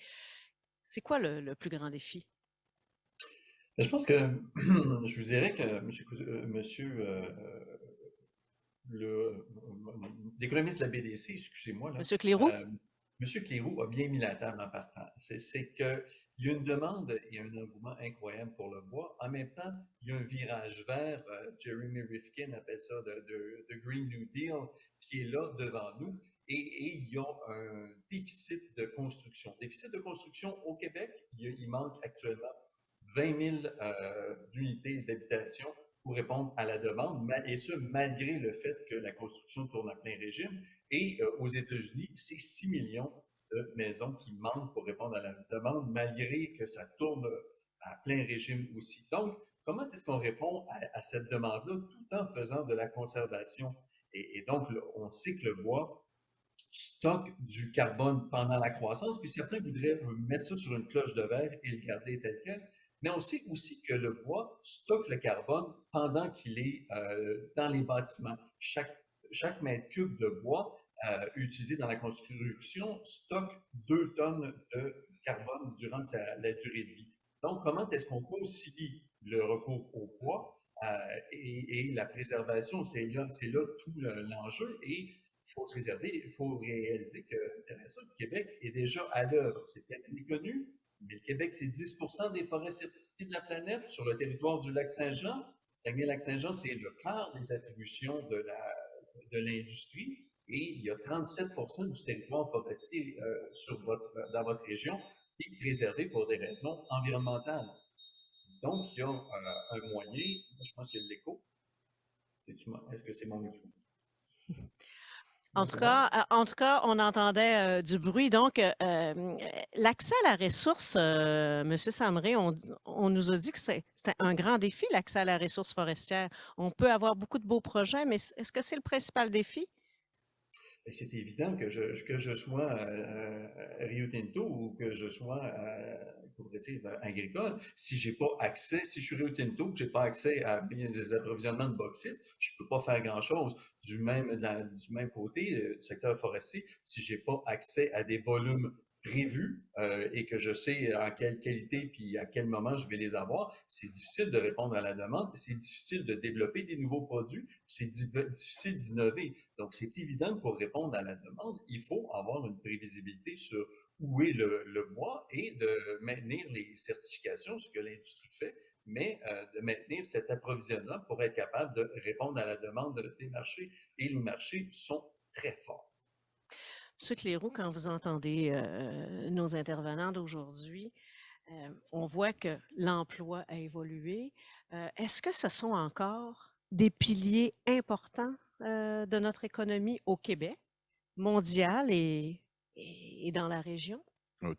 C'est quoi le plus grand défi? Je pense que je vous dirais que l'économiste de la BDC, excusez-moi, là, Monsieur Cléroux? Monsieur Cléroux a bien mis la table en partant. C'est qu'il y a une demande et un engouement incroyable pour le bois. En même temps, il y a un virage vert, Jeremy Rifkin appelle ça de Green New Deal, qui est là devant nous. Et il y a un déficit de construction. Déficit de construction au Québec, il manque actuellement 20 000 unités d'habitation pour répondre à la demande, et ce, malgré le fait que la construction tourne à plein régime. Et aux États-Unis, c'est 6 millions de maisons qui manquent pour répondre à la demande, malgré que ça tourne à plein régime aussi. Donc, comment est-ce qu'on répond à cette demande-là tout en faisant de la conservation? Et donc, on sait que le bois stocke du carbone pendant la croissance, puis certains voudraient mettre ça sur une cloche de verre et le garder tel quel. Mais on sait aussi que le bois stocke le carbone pendant qu'il est dans les bâtiments. Chaque mètre cube de bois utilisé dans la construction stocke 2 tonnes de carbone durant la durée de vie. Donc, comment est-ce qu'on concilie le recours au bois et la préservation? C'est là tout l'enjeu. Et il faut réaliser que l'intéressant du Québec est déjà à l'œuvre. C'est peut-être méconnu, mais le Québec, c'est 10% des forêts certifiées de la planète sur le territoire du Lac-Saint-Jean. Saguenay-Lac-Saint-Jean, c'est le quart des attributions de l'industrie. Et il y a 37% du territoire forestier dans votre région qui est préservé pour des raisons environnementales. Donc, il y a un moyen, je pense qu'il y a de l'écho. Est-ce que c'est mon micro? En tout cas, on entendait du bruit. Donc, l'accès à la ressource, M. Samré, on nous a dit que c'était un grand défi, l'accès à la ressource forestière. On peut avoir beaucoup de beaux projets, mais est-ce que c'est le principal défi? Et c'est évident que je sois Rio Tinto ou que je sois coopérative agricole, si j'ai pas accès, si je suis Rio Tinto, que j'ai pas accès à des approvisionnements de bauxite, je peux pas faire grand-chose. Du même côté, du secteur forestier, si j'ai pas accès à des volumes prévus et que je sais en quelle qualité puis à quel moment je vais les avoir, c'est difficile de répondre à la demande, c'est difficile de développer des nouveaux produits, c'est difficile d'innover. Donc, c'est évident que pour répondre à la demande, il faut avoir une prévisibilité sur où est le bois et de maintenir les certifications, ce que l'industrie fait, mais de maintenir cet approvisionnement pour être capable de répondre à la demande des marchés. Et les marchés sont très forts. M. Cléroux, quand vous entendez nos intervenants d'aujourd'hui, on voit que l'emploi a évolué. Est-ce que ce sont encore des piliers importants de notre économie au Québec, mondiale et dans la région?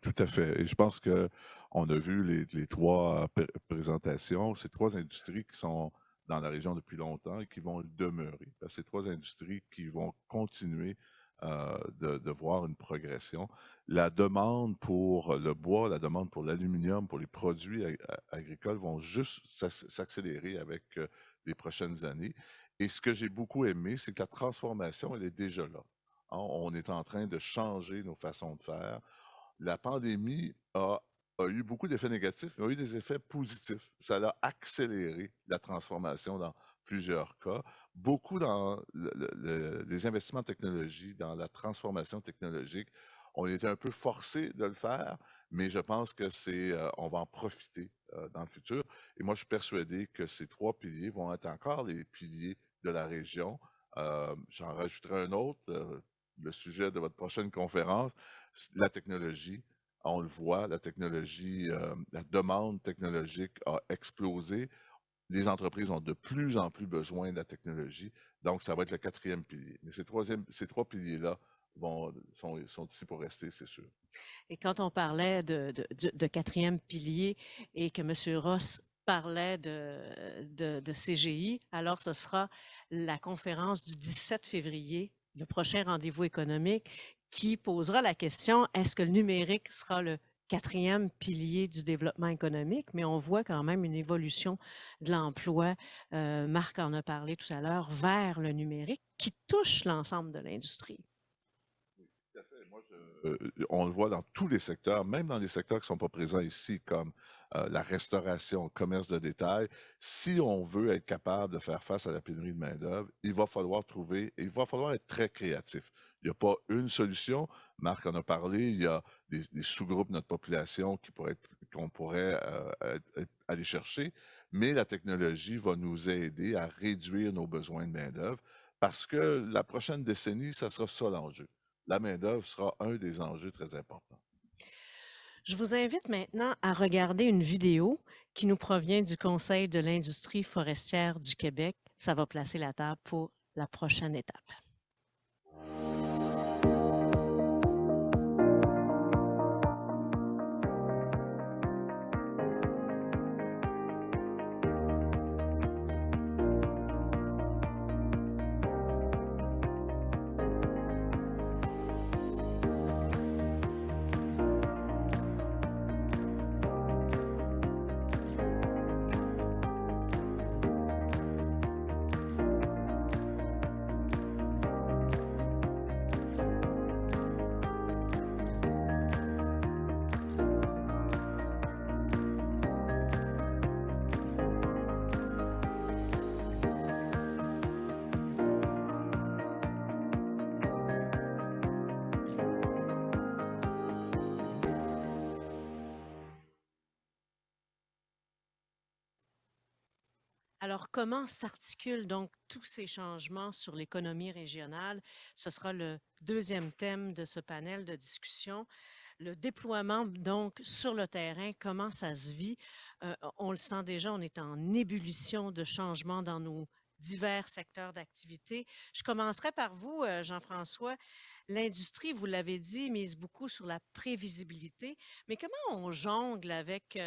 Tout à fait. Et je pense qu'on a vu les trois présentations, ces trois industries qui sont dans la région depuis longtemps et qui vont le demeurer. Ces trois industries qui vont continuer de voir une progression. La demande pour le bois, la demande pour l'aluminium, pour les produits agricoles vont juste s'accélérer avec les prochaines années. Et ce que j'ai beaucoup aimé, c'est que la transformation, elle est déjà là. On est en train de changer nos façons de faire. La pandémie a eu beaucoup d'effets négatifs, mais a eu des effets positifs. Ça a accéléré la transformation dans plusieurs cas. Beaucoup dans les investissements en technologie, dans la transformation technologique, on était un peu forcé de le faire, mais je pense que on va en profiter dans le futur. Et moi, je suis persuadé que ces trois piliers vont être encore les piliers de la région. J'en rajouterai un autre, le sujet de votre prochaine conférence, la technologie. On le voit, la technologie, la demande technologique a explosé. Les entreprises ont de plus en plus besoin de la technologie. Donc, ça va être le quatrième pilier. Mais ces trois piliers-là sont ici pour rester, c'est sûr. Et quand on parlait de quatrième pilier et que M. Ross parlait de CGI, alors ce sera la conférence du 17 février, le prochain rendez-vous économique, qui posera la question, est-ce que le numérique sera le quatrième pilier du développement économique? Mais on voit quand même une évolution de l'emploi, Marc en a parlé tout à l'heure, vers le numérique qui touche l'ensemble de l'industrie. Tout à fait. Moi, on le voit dans tous les secteurs, même dans les secteurs qui ne sont pas présents ici, comme la restauration, le commerce de détail. Si on veut être capable de faire face à la pénurie de main-d'œuvre, il va falloir être très créatif. Il n'y a pas une solution. Marc en a parlé, il y a des sous-groupes de notre population qu'on pourrait aller chercher, mais la technologie va nous aider à réduire nos besoins de main-d'œuvre parce que la prochaine décennie, ça sera ça l'enjeu. La main-d'œuvre sera un des enjeux très importants. Je vous invite maintenant à regarder une vidéo qui nous provient du Conseil de l'industrie forestière du Québec. Ça va placer la table pour la prochaine étape. Alors, comment s'articulent donc tous ces changements sur l'économie régionale? Ce sera le deuxième thème de ce panel de discussion. Le déploiement, donc, sur le terrain, comment ça se vit? On le sent déjà, on est en ébullition de changements dans nos divers secteurs d'activité. Je commencerai par vous, Jean-François. L'industrie, vous l'avez dit, mise beaucoup sur la prévisibilité, mais comment on jongle avec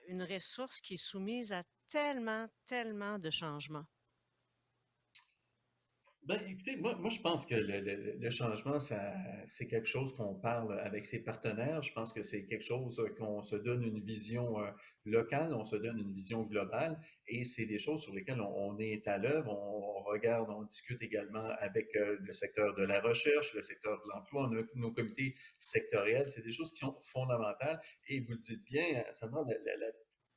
une ressource qui est soumise à tellement de changements? Ben, écoutez, moi, je pense que le changement, c'est quelque chose qu'on parle avec ses partenaires. Je pense que c'est quelque chose qu'on se donne une vision locale, on se donne une vision globale, et c'est des choses sur lesquelles on est à l'œuvre. On regarde, on discute également avec le secteur de la recherche, le secteur de l'emploi, nos comités sectoriels. C'est des choses qui sont fondamentales. Et vous le dites bien, ça demande la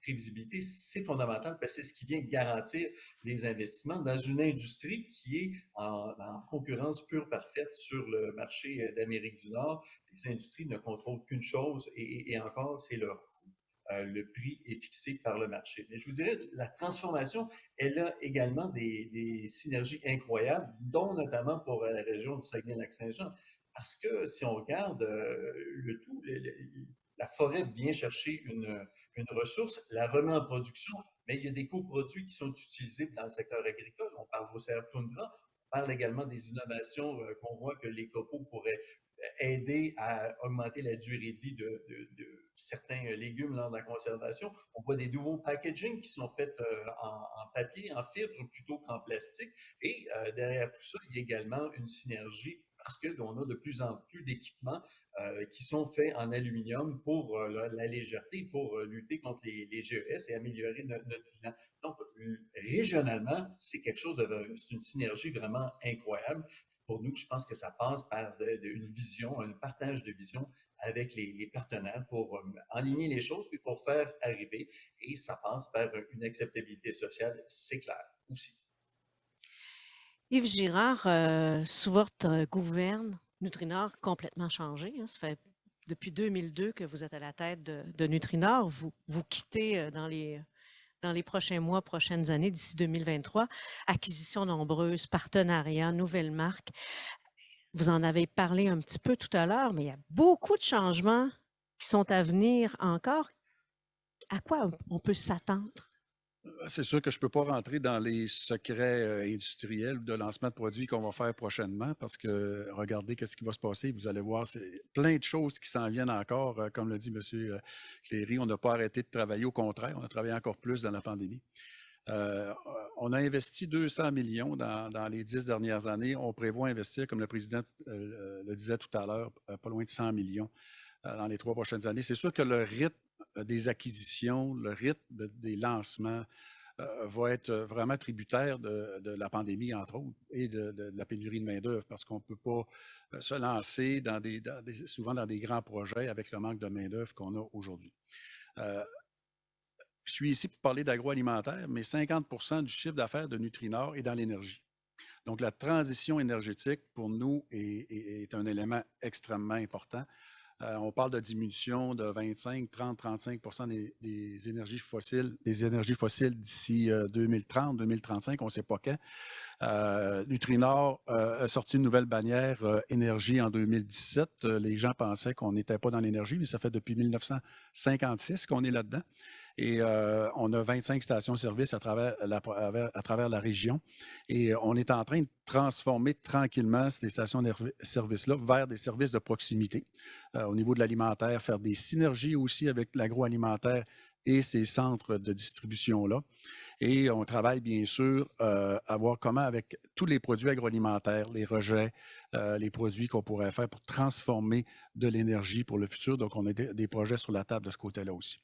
prévisibilité, c'est fondamental parce que c'est ce qui vient garantir les investissements dans une industrie qui est en concurrence pure parfaite sur le marché d'Amérique du Nord. Les industries ne contrôlent qu'une chose et encore, c'est leur coût. Le prix est fixé par le marché. Mais je vous dirais, la transformation, elle a également des synergies incroyables, dont notamment pour la région du Saguenay-Lac-Saint-Jean. Parce que si on regarde le tout, la forêt vient chercher une ressource, la remet en production, mais il y a des coproduits qui sont utilisés dans le secteur agricole. On parle d'Océan Toundra, on parle également des innovations qu'on voit que les copeaux pourraient aider à augmenter la durée de vie de certains légumes lors de la conservation. On voit des nouveaux packaging qui sont faits en papier, en fibre plutôt qu'en plastique. Et derrière tout ça, il y a également une synergie parce qu'on a de plus en plus d'équipements qui sont faits en aluminium pour la légèreté, pour lutter contre les GES et améliorer notre bilan. Donc, régionalement, c'est quelque chose c'est une synergie vraiment incroyable. Pour nous, je pense que ça passe par une vision, un partage de vision avec les partenaires pour aligner les choses puis pour faire arriver. Et ça passe par une acceptabilité sociale, c'est clair aussi. Yves Girard, sous votre gouverne, Nutrinor complètement changé. Hein, ça fait depuis 2002 que vous êtes à la tête de Nutrinor. Vous quittez dans les prochains mois, prochaines années, d'ici 2023. Acquisitions nombreuses, partenariats, nouvelles marques. Vous en avez parlé un petit peu tout à l'heure, mais il y a beaucoup de changements qui sont à venir encore. À quoi on peut s'attendre? C'est sûr que je ne peux pas rentrer dans les secrets industriels ou de lancement de produits qu'on va faire prochainement parce que regardez qu'est-ce qui va se passer. Vous allez voir, c'est plein de choses qui s'en viennent encore. Comme le dit M. Cléry, on n'a pas arrêté de travailler. Au contraire, on a travaillé encore plus dans la pandémie. On a investi 200 millions dans les 10 dernières années. On prévoit investir, comme le président le disait tout à l'heure, pas loin de 100 millions dans les 3 prochaines années. C'est sûr que le rythme des acquisitions, le rythme des lancements va être vraiment tributaire de la pandémie, entre autres, et de la pénurie de main-d'œuvre, parce qu'on ne peut pas se lancer souvent dans des grands projets avec le manque de main-d'œuvre qu'on a aujourd'hui. Je suis ici pour parler d'agroalimentaire, mais 50% du chiffre d'affaires de Nutrinor est dans l'énergie. Donc, la transition énergétique, pour nous, est un élément extrêmement important. On parle de diminution de 25, 30, 35% des énergies fossiles d'ici 2030, 2035, on ne sait pas quand. Nutrinor a sorti une nouvelle bannière énergie en 2017. Les gens pensaient qu'on n'était pas dans l'énergie, mais ça fait depuis 1956 qu'on est là-dedans. Et on a 25 stations-service à travers la région. Et on est en train de transformer tranquillement ces stations-service-là vers des services de proximité. Au niveau de l'alimentaire, faire des synergies aussi avec l'agroalimentaire et ces centres de distribution-là. Et on travaille bien sûr à voir comment, avec tous les produits agroalimentaires, les rejets, les produits qu'on pourrait faire pour transformer de l'énergie pour le futur. Donc, on a des projets sur la table de ce côté-là aussi.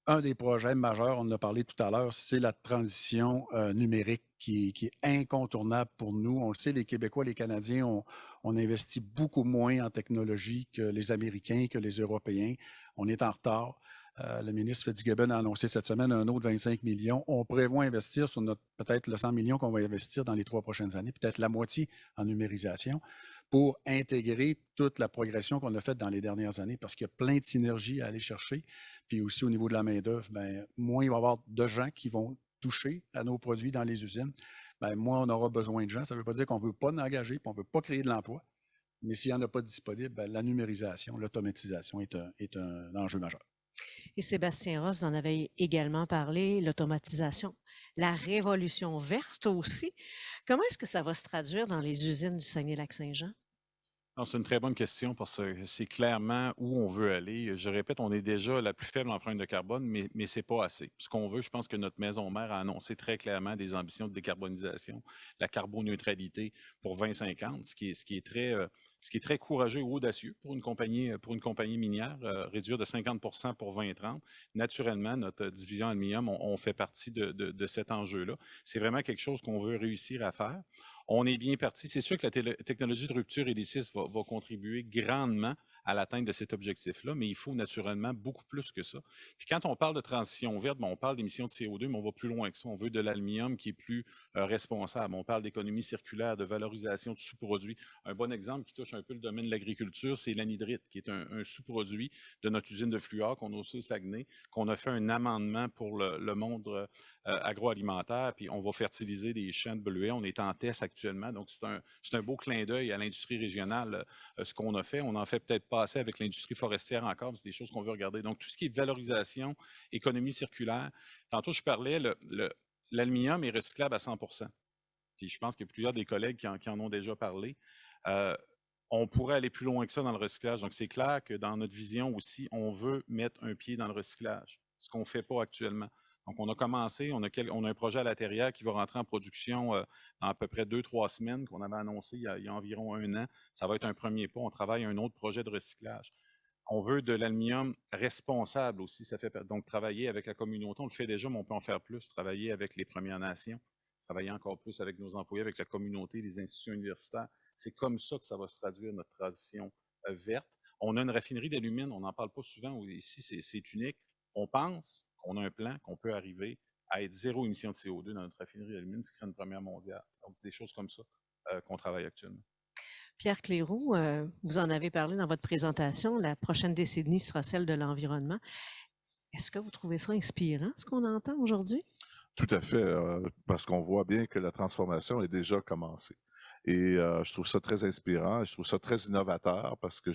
Un des projets majeurs, on en a parlé tout à l'heure, c'est la transition numérique qui est incontournable pour nous. On le sait, les Québécois, les Canadiens, on investit beaucoup moins en technologie que les Américains, que les Européens. On est en retard. Le ministre Fitzgibbon a annoncé cette semaine un autre 25 millions. On prévoit investir sur peut-être le 100 millions qu'on va investir dans les 3 prochaines années, peut-être la moitié en numérisation, pour intégrer toute la progression qu'on a faite dans les dernières années, parce qu'il y a plein de synergies à aller chercher. Puis aussi au niveau de la main-d'œuvre, moins il va y avoir de gens qui vont toucher à nos produits dans les usines, moins on aura besoin de gens. Ça ne veut pas dire qu'on ne veut pas en engager, puis on ne veut pas créer de l'emploi. Mais s'il n'y en a pas de disponible, la numérisation, l'automatisation est un enjeu majeur. Et Sébastien Ross en avait également parlé, l'automatisation. la révolution verte aussi. Comment est-ce que ça va se traduire dans les usines du Saguenay-Lac-Saint-Jean? Non, c'est une très bonne question parce que c'est clairement où on veut aller. Je répète, on est déjà la plus faible empreinte de carbone, mais ce n'est pas assez. Ce qu'on veut, je pense que notre maison mère a annoncé très clairement des ambitions de décarbonisation, la carboneutralité pour 2050, ce qui est très courageux et audacieux pour une compagnie minière, réduire de 50 pour 2030. Naturellement, notre division aluminium, on fait partie de cet enjeu-là. C'est vraiment quelque chose qu'on veut réussir à faire. On est bien parti. C'est sûr que la technologie de rupture hélicis va contribuer grandement à l'atteinte de cet objectif-là, mais il faut naturellement beaucoup plus que ça. Puis quand on parle de transition verte, on parle d'émissions de CO2, mais on va plus loin que ça. On veut de l'aluminium qui est plus responsable. On parle d'économie circulaire, de valorisation de sous-produits. Un bon exemple qui touche un peu le domaine de l'agriculture, c'est l'anhydrite, qui est un sous-produit de notre usine de Fluor qu'on a aussi au Saguenay, qu'on a fait un amendement pour le monde agroalimentaire, puis on va fertiliser des champs de bleuets. On est en test actuellement, donc c'est un beau clin d'œil à l'industrie régionale, ce qu'on a fait. On en fait peut-être pas assez avec l'industrie forestière encore, mais c'est des choses qu'on veut regarder. Donc, tout ce qui est valorisation, économie circulaire. Tantôt, je parlais, l'aluminium est recyclable à 100 puis je pense qu'il y a plusieurs des collègues qui en ont déjà parlé. On pourrait aller plus loin que ça dans le recyclage. Donc, c'est clair que dans notre vision aussi, on veut mettre un pied dans le recyclage, ce qu'on ne fait pas actuellement. Donc, on a commencé, on a un projet à l'intérieur qui va rentrer en production dans à peu près 2-3 semaines, qu'on avait annoncé il y a environ 1 an. Ça va être un premier pas. On travaille à un autre projet de recyclage. On veut de l'aluminium responsable aussi. Donc, travailler avec la communauté, on le fait déjà, mais on peut en faire plus. Travailler avec les Premières Nations, travailler encore plus avec nos employés, avec la communauté, les institutions universitaires. C'est comme ça que ça va se traduire, notre transition verte. On a une raffinerie d'alumine, on n'en parle pas souvent. Ici, c'est unique. On pense qu'on a un plan, qu'on peut arriver à être zéro émission de CO2 dans notre raffinerie d'alumine, ce qui serait une première mondiale. Donc, c'est des choses comme ça qu'on travaille actuellement. Pierre Cléroux, vous en avez parlé dans votre présentation. La prochaine décennie sera celle de l'environnement. Est-ce que vous trouvez ça inspirant, ce qu'on entend aujourd'hui? Tout à fait, parce qu'on voit bien que la transformation est déjà commencée. Et je trouve ça très inspirant, je trouve ça très innovateur parce que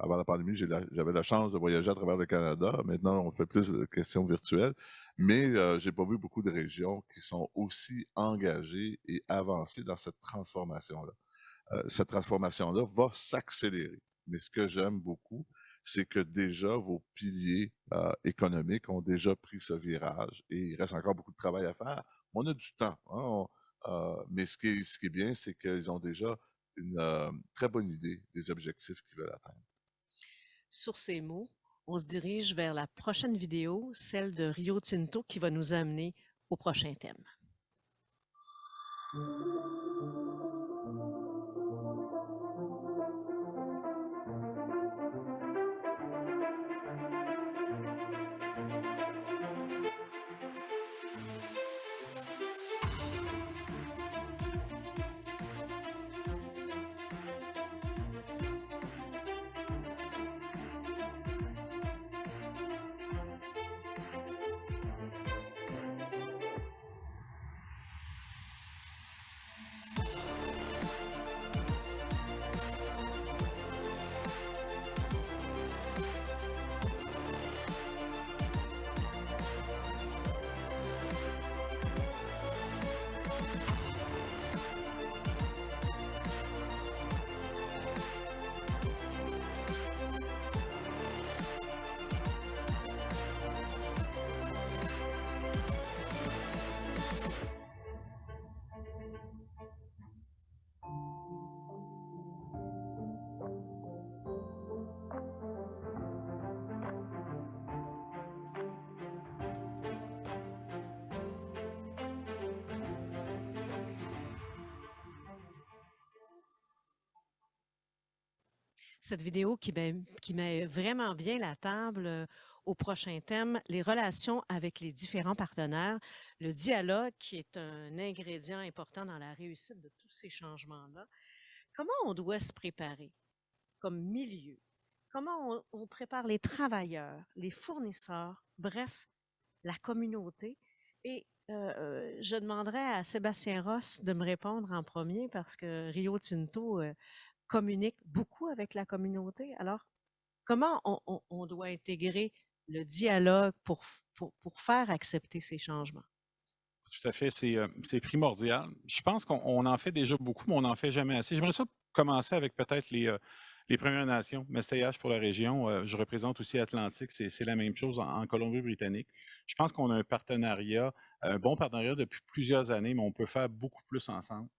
avant la pandémie, j'avais la chance de voyager à travers le Canada. Maintenant, on fait plus de questions virtuelles, mais j'ai pas vu beaucoup de régions qui sont aussi engagées et avancées dans cette transformation-là. Cette transformation-là va s'accélérer. Mais ce que j'aime beaucoup, c'est que déjà vos piliers économiques ont déjà pris ce virage et il reste encore beaucoup de travail à faire. On a du temps, hein, mais ce qui est bien, c'est qu'ils ont déjà une très bonne idée des objectifs qu'ils veulent atteindre. Sur ces mots, on se dirige vers la prochaine vidéo, celle de Rio Tinto, qui va nous amener au prochain thème. Cette vidéo qui met vraiment bien la table au prochain thème, les relations avec les différents partenaires, le dialogue qui est un ingrédient important dans la réussite de tous ces changements-là. Comment on doit se préparer comme milieu? Comment on prépare les travailleurs, les fournisseurs, bref, la communauté? Et je demanderais à Sébastien Ross de me répondre en premier parce que Rio Tinto communique beaucoup avec la communauté. Alors, comment on doit intégrer le dialogue pour faire accepter ces changements? Tout à fait, c'est primordial. Je pense qu'on en fait déjà beaucoup, mais on n'en fait jamais assez. J'aimerais ça commencer avec peut-être les Premières Nations. Mesteyage pour la région, je représente aussi Atlantique, c'est la même chose en Colombie-Britannique. Je pense qu'on a un partenariat, un bon partenariat depuis plusieurs années, mais on peut faire beaucoup plus ensemble.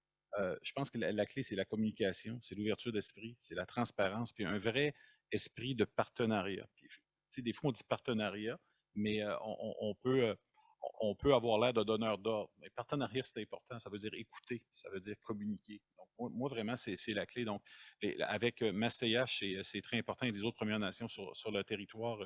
Je pense que la clé, c'est la communication, c'est l'ouverture d'esprit, c'est la transparence, puis un vrai esprit de partenariat. Puis, tu sais, des fois, on dit partenariat, mais on peut avoir l'air de donneur d'ordre. Mais partenariat, c'est important. Ça veut dire écouter, ça veut dire communiquer. Donc, moi vraiment, c'est la clé. Donc, avec Masteyach, c'est très important et les autres Premières Nations sur le territoire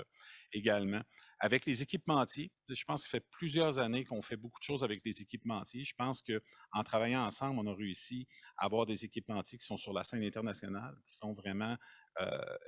également. Avec les équipementiers, je pense qu'il fait plusieurs années qu'on fait beaucoup de choses avec les équipementiers. Je pense qu'en travaillant ensemble, on a réussi à avoir des équipementiers qui sont sur la scène internationale, qui sont vraiment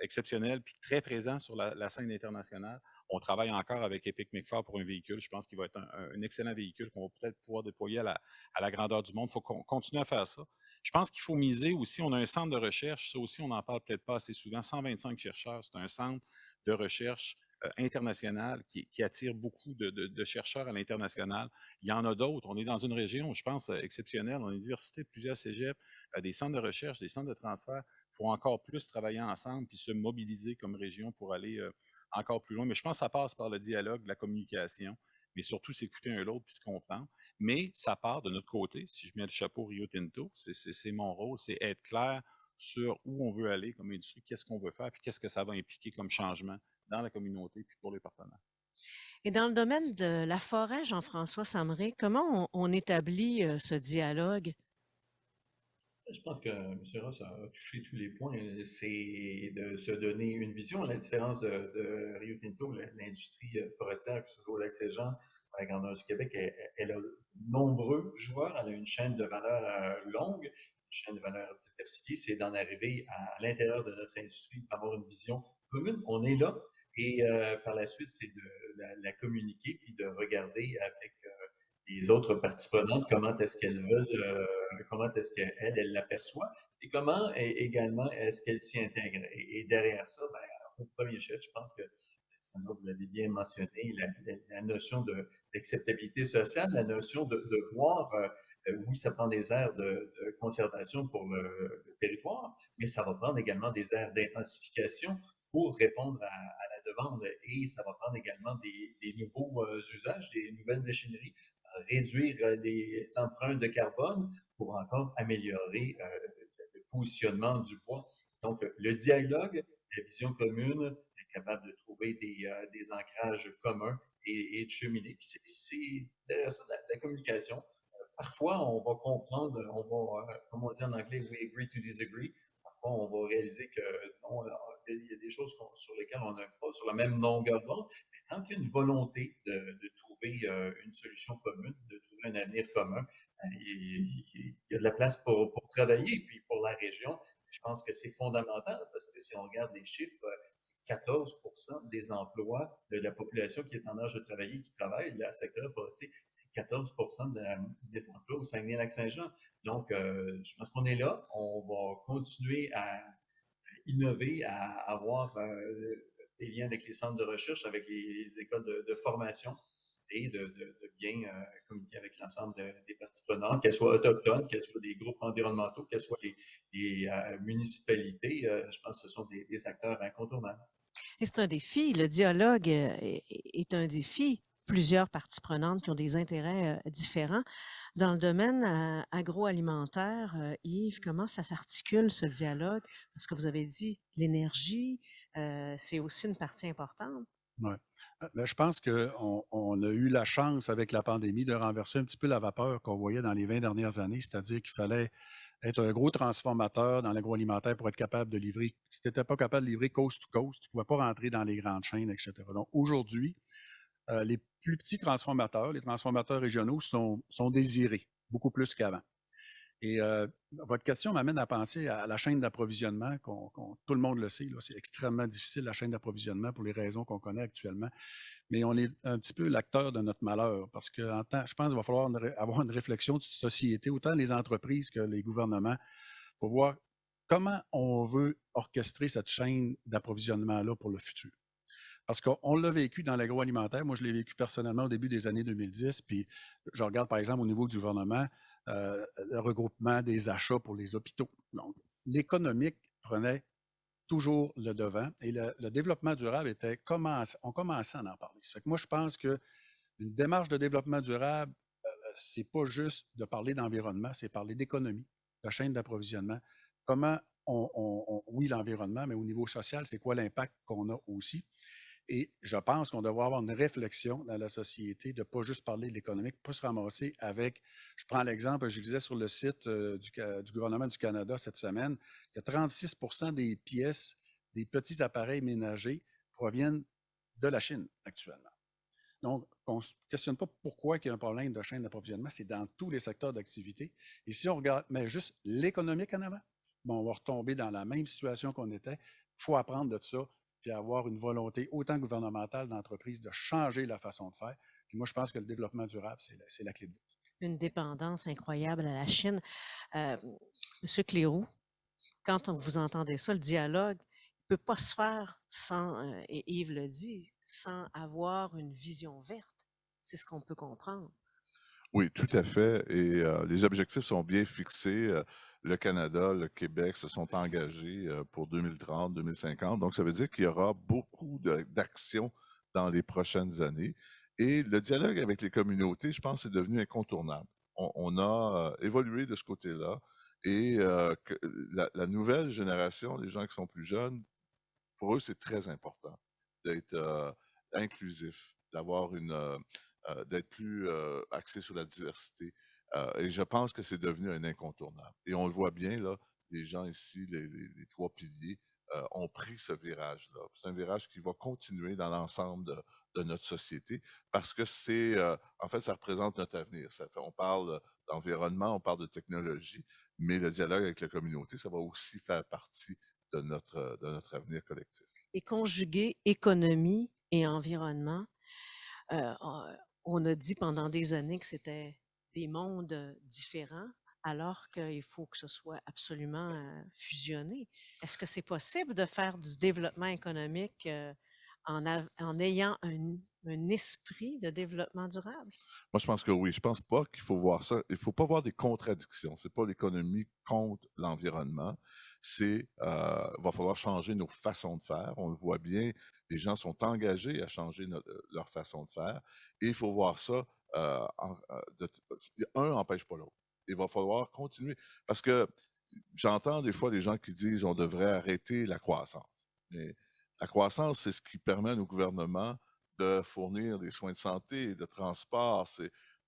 exceptionnels puis très présents sur la scène internationale. On travaille encore avec Epic McFarland pour un véhicule. Je pense qu'il va être un excellent véhicule qu'on va peut-être pouvoir déployer à la grandeur du monde. Il faut qu'on continue à faire ça. Je pense qu'il faut miser aussi. On a un centre de recherche. Ça aussi, on n'en parle peut-être pas assez souvent. 125 chercheurs. C'est un centre de recherche international qui attire beaucoup de chercheurs à l'international. Il y en a d'autres. On est dans une région, je pense, exceptionnelle. On a une université, plusieurs cégeps, des centres de recherche, des centres de transfert. Il faut encore plus travailler ensemble puis se mobiliser comme région pour aller encore plus loin. Mais je pense que ça passe par le dialogue, la communication, mais surtout s'écouter un l'autre puis se comprendre. Mais ça part de notre côté. Si je mets le chapeau Rio Tinto, c'est mon rôle, c'est être clair sur où on veut aller comme industrie, qu'est-ce qu'on veut faire, puis qu'est-ce que ça va impliquer comme changement dans la communauté puis pour les partenaires. Et dans le domaine de la forêt, Jean-François Samré, comment on établit ce dialogue? Je pense que M. Ross a touché tous les points. C'est de se donner une vision, à la différence de Rio Tinto, l'industrie forestière, que ce soit au Lac-Saint-Jean, à la grandeur du Québec, elle a nombreux joueurs, elle a une chaîne de valeur longue, une chaîne de valeur diversifiée. C'est d'en arriver à l'intérieur de notre industrie, d'avoir une vision commune. On est là. Et par la suite, c'est de la communiquer puis de regarder avec les autres parties prenantes comment est-ce qu'elles veulent, comment est-ce qu'elles l'aperçoivent et comment également est-ce qu'elles s'y intègrent. Et derrière ça, ben, au premier chef, je pense que Sandra, vous l'avez bien mentionné, la notion d'acceptabilité sociale, la notion de voir, oui, ça prend des aires de conservation pour le territoire, mais ça va prendre également des aires d'intensification pour répondre à la demande et ça va prendre également des nouveaux usages, des nouvelles machineries, réduire les empreintes de carbone pour encore améliorer le positionnement du bois. Donc, le dialogue, la vision commune, être capable de trouver des ancrages communs et de cheminer. C'est derrière ça la communication. Parfois, on va comprendre, comme on dit en anglais, we agree to disagree. Parfois, on va réaliser que il y a des choses sur lesquelles on n'est pas sur la même longueur d'onde. Mais tant qu'il y a une volonté de trouver une solution commune, de trouver un avenir commun, il y a de la place pour travailler. Et puis pour la région, je pense que c'est fondamental parce que si on regarde les chiffres, c'est 14% des emplois de la population qui est en âge de travailler, qui travaille, le secteur forestier, c'est 14% des emplois au Saguenay-Lac-Saint-Jean. Donc, je pense qu'on est là. On va continuer à innover, à avoir des liens avec les centres de recherche, avec les écoles de formation et de bien communiquer avec l'ensemble des parties prenantes, qu'elles soient autochtones, qu'elles soient des groupes environnementaux, qu'elles soient des municipalités. Je pense que ce sont des acteurs incontournables. Et c'est un défi. Le dialogue est un défi. Plusieurs parties prenantes qui ont des intérêts différents. Dans le domaine agroalimentaire, Yves, comment ça s'articule ce dialogue? Parce que vous avez dit l'énergie, c'est aussi une partie importante. Oui. Je pense qu'on a eu la chance avec la pandémie de renverser un petit peu la vapeur qu'on voyait dans les 20 dernières années, c'est-à-dire qu'il fallait être un gros transformateur dans l'agroalimentaire pour être capable de livrer. Si tu n'étais pas capable de livrer coast to coast, tu ne pouvais pas rentrer dans les grandes chaînes, etc. Donc aujourd'hui, les plus petits transformateurs, les transformateurs régionaux sont désirés, beaucoup plus qu'avant. Et votre question m'amène à penser à la chaîne d'approvisionnement, tout le monde le sait, c'est extrêmement difficile la chaîne d'approvisionnement pour les raisons qu'on connaît actuellement. Mais on est un petit peu l'acteur de notre malheur parce que je pense qu'il va falloir avoir une réflexion de société, autant les entreprises que les gouvernements, pour voir comment on veut orchestrer cette chaîne d'approvisionnement-là pour le futur. Parce qu'on l'a vécu dans l'agroalimentaire. Moi, je l'ai vécu personnellement au début des années 2010. Puis je regarde, par exemple, au niveau du gouvernement, le regroupement des achats pour les hôpitaux. Donc, l'économique prenait toujours le devant et le développement durable on commençait à en parler. Ça fait que moi, je pense qu'une démarche de développement durable, c'est pas juste de parler d'environnement, c'est parler d'économie, de chaîne d'approvisionnement. Comment oui, l'environnement, mais au niveau social, c'est quoi l'impact qu'on a aussi? Et je pense qu'on devrait avoir une réflexion dans la société de ne pas juste parler de l'économique, pas se ramasser avec, je prends l'exemple, je disais sur le site du gouvernement du Canada cette semaine, que 36 des pièces des petits appareils ménagers proviennent de la Chine actuellement. Donc, on ne se questionne pas pourquoi il y a un problème de chaîne d'approvisionnement, c'est dans tous les secteurs d'activité. Et si on regarde, mais juste l'économique en avant, bon, on va retomber dans la même situation qu'on était. Il faut apprendre de ça, puis avoir une volonté autant gouvernementale d'entreprise de changer la façon de faire. Puis moi, je pense que le développement durable, c'est la clé de voûte. Une dépendance incroyable à la Chine. Monsieur Cléroux, quand vous entendez ça, le dialogue ne peut pas se faire sans, et Yves le dit, sans avoir une vision verte. C'est ce qu'on peut comprendre. Oui, tout à fait. Et les objectifs sont bien fixés. Le Canada, le Québec se sont engagés pour 2030, 2050. Donc, ça veut dire qu'il y aura beaucoup d'actions dans les prochaines années. Et le dialogue avec les communautés, je pense, c'est devenu incontournable. On a évolué de ce côté-là. Et la nouvelle génération, les gens qui sont plus jeunes, pour eux, c'est très important d'être inclusif, d'avoir d'être plus axé sur la diversité. Et je pense que c'est devenu un incontournable. Et on le voit bien, là, les gens ici, les trois piliers, ont pris ce virage-là. C'est un virage qui va continuer dans l'ensemble de notre société parce que en fait, ça représente notre avenir. On parle d'environnement, on parle de technologie, mais le dialogue avec la communauté, ça va aussi faire partie de notre avenir collectif. Et conjuguer économie et environnement, on a dit pendant des années que c'était des mondes différents, alors qu'il faut que ce soit absolument fusionné. Est-ce que c'est possible de faire du développement économique en ayant un esprit de développement durable? Moi, je pense que oui. Je pense pas qu'il faut voir ça. Il faut pas voir des contradictions. C'est pas l'économie contre l'environnement. Va falloir changer nos façons de faire. On le voit bien. Les gens sont engagés à changer leur façon de faire. Et il faut voir ça. Un n'empêche pas l'autre. Il va falloir continuer. Parce que j'entends des fois des gens qui disent on devrait arrêter la croissance. Mais la croissance, c'est ce qui permet à nos gouvernements de fournir des soins de santé, de transport.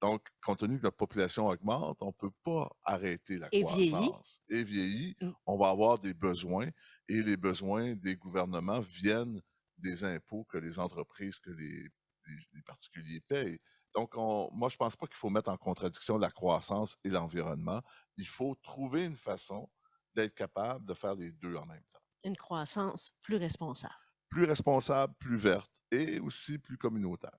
Donc, compte tenu que notre population augmente, on ne peut pas arrêter la croissance. Et vieillit, on va avoir des besoins et les besoins des gouvernements viennent des impôts que les entreprises, que les particuliers payent. Donc, moi, je ne pense pas qu'il faut mettre en contradiction la croissance et l'environnement. Il faut trouver une façon d'être capable de faire les deux en même temps. Une croissance plus responsable. Plus responsable, plus verte et aussi plus communautaire.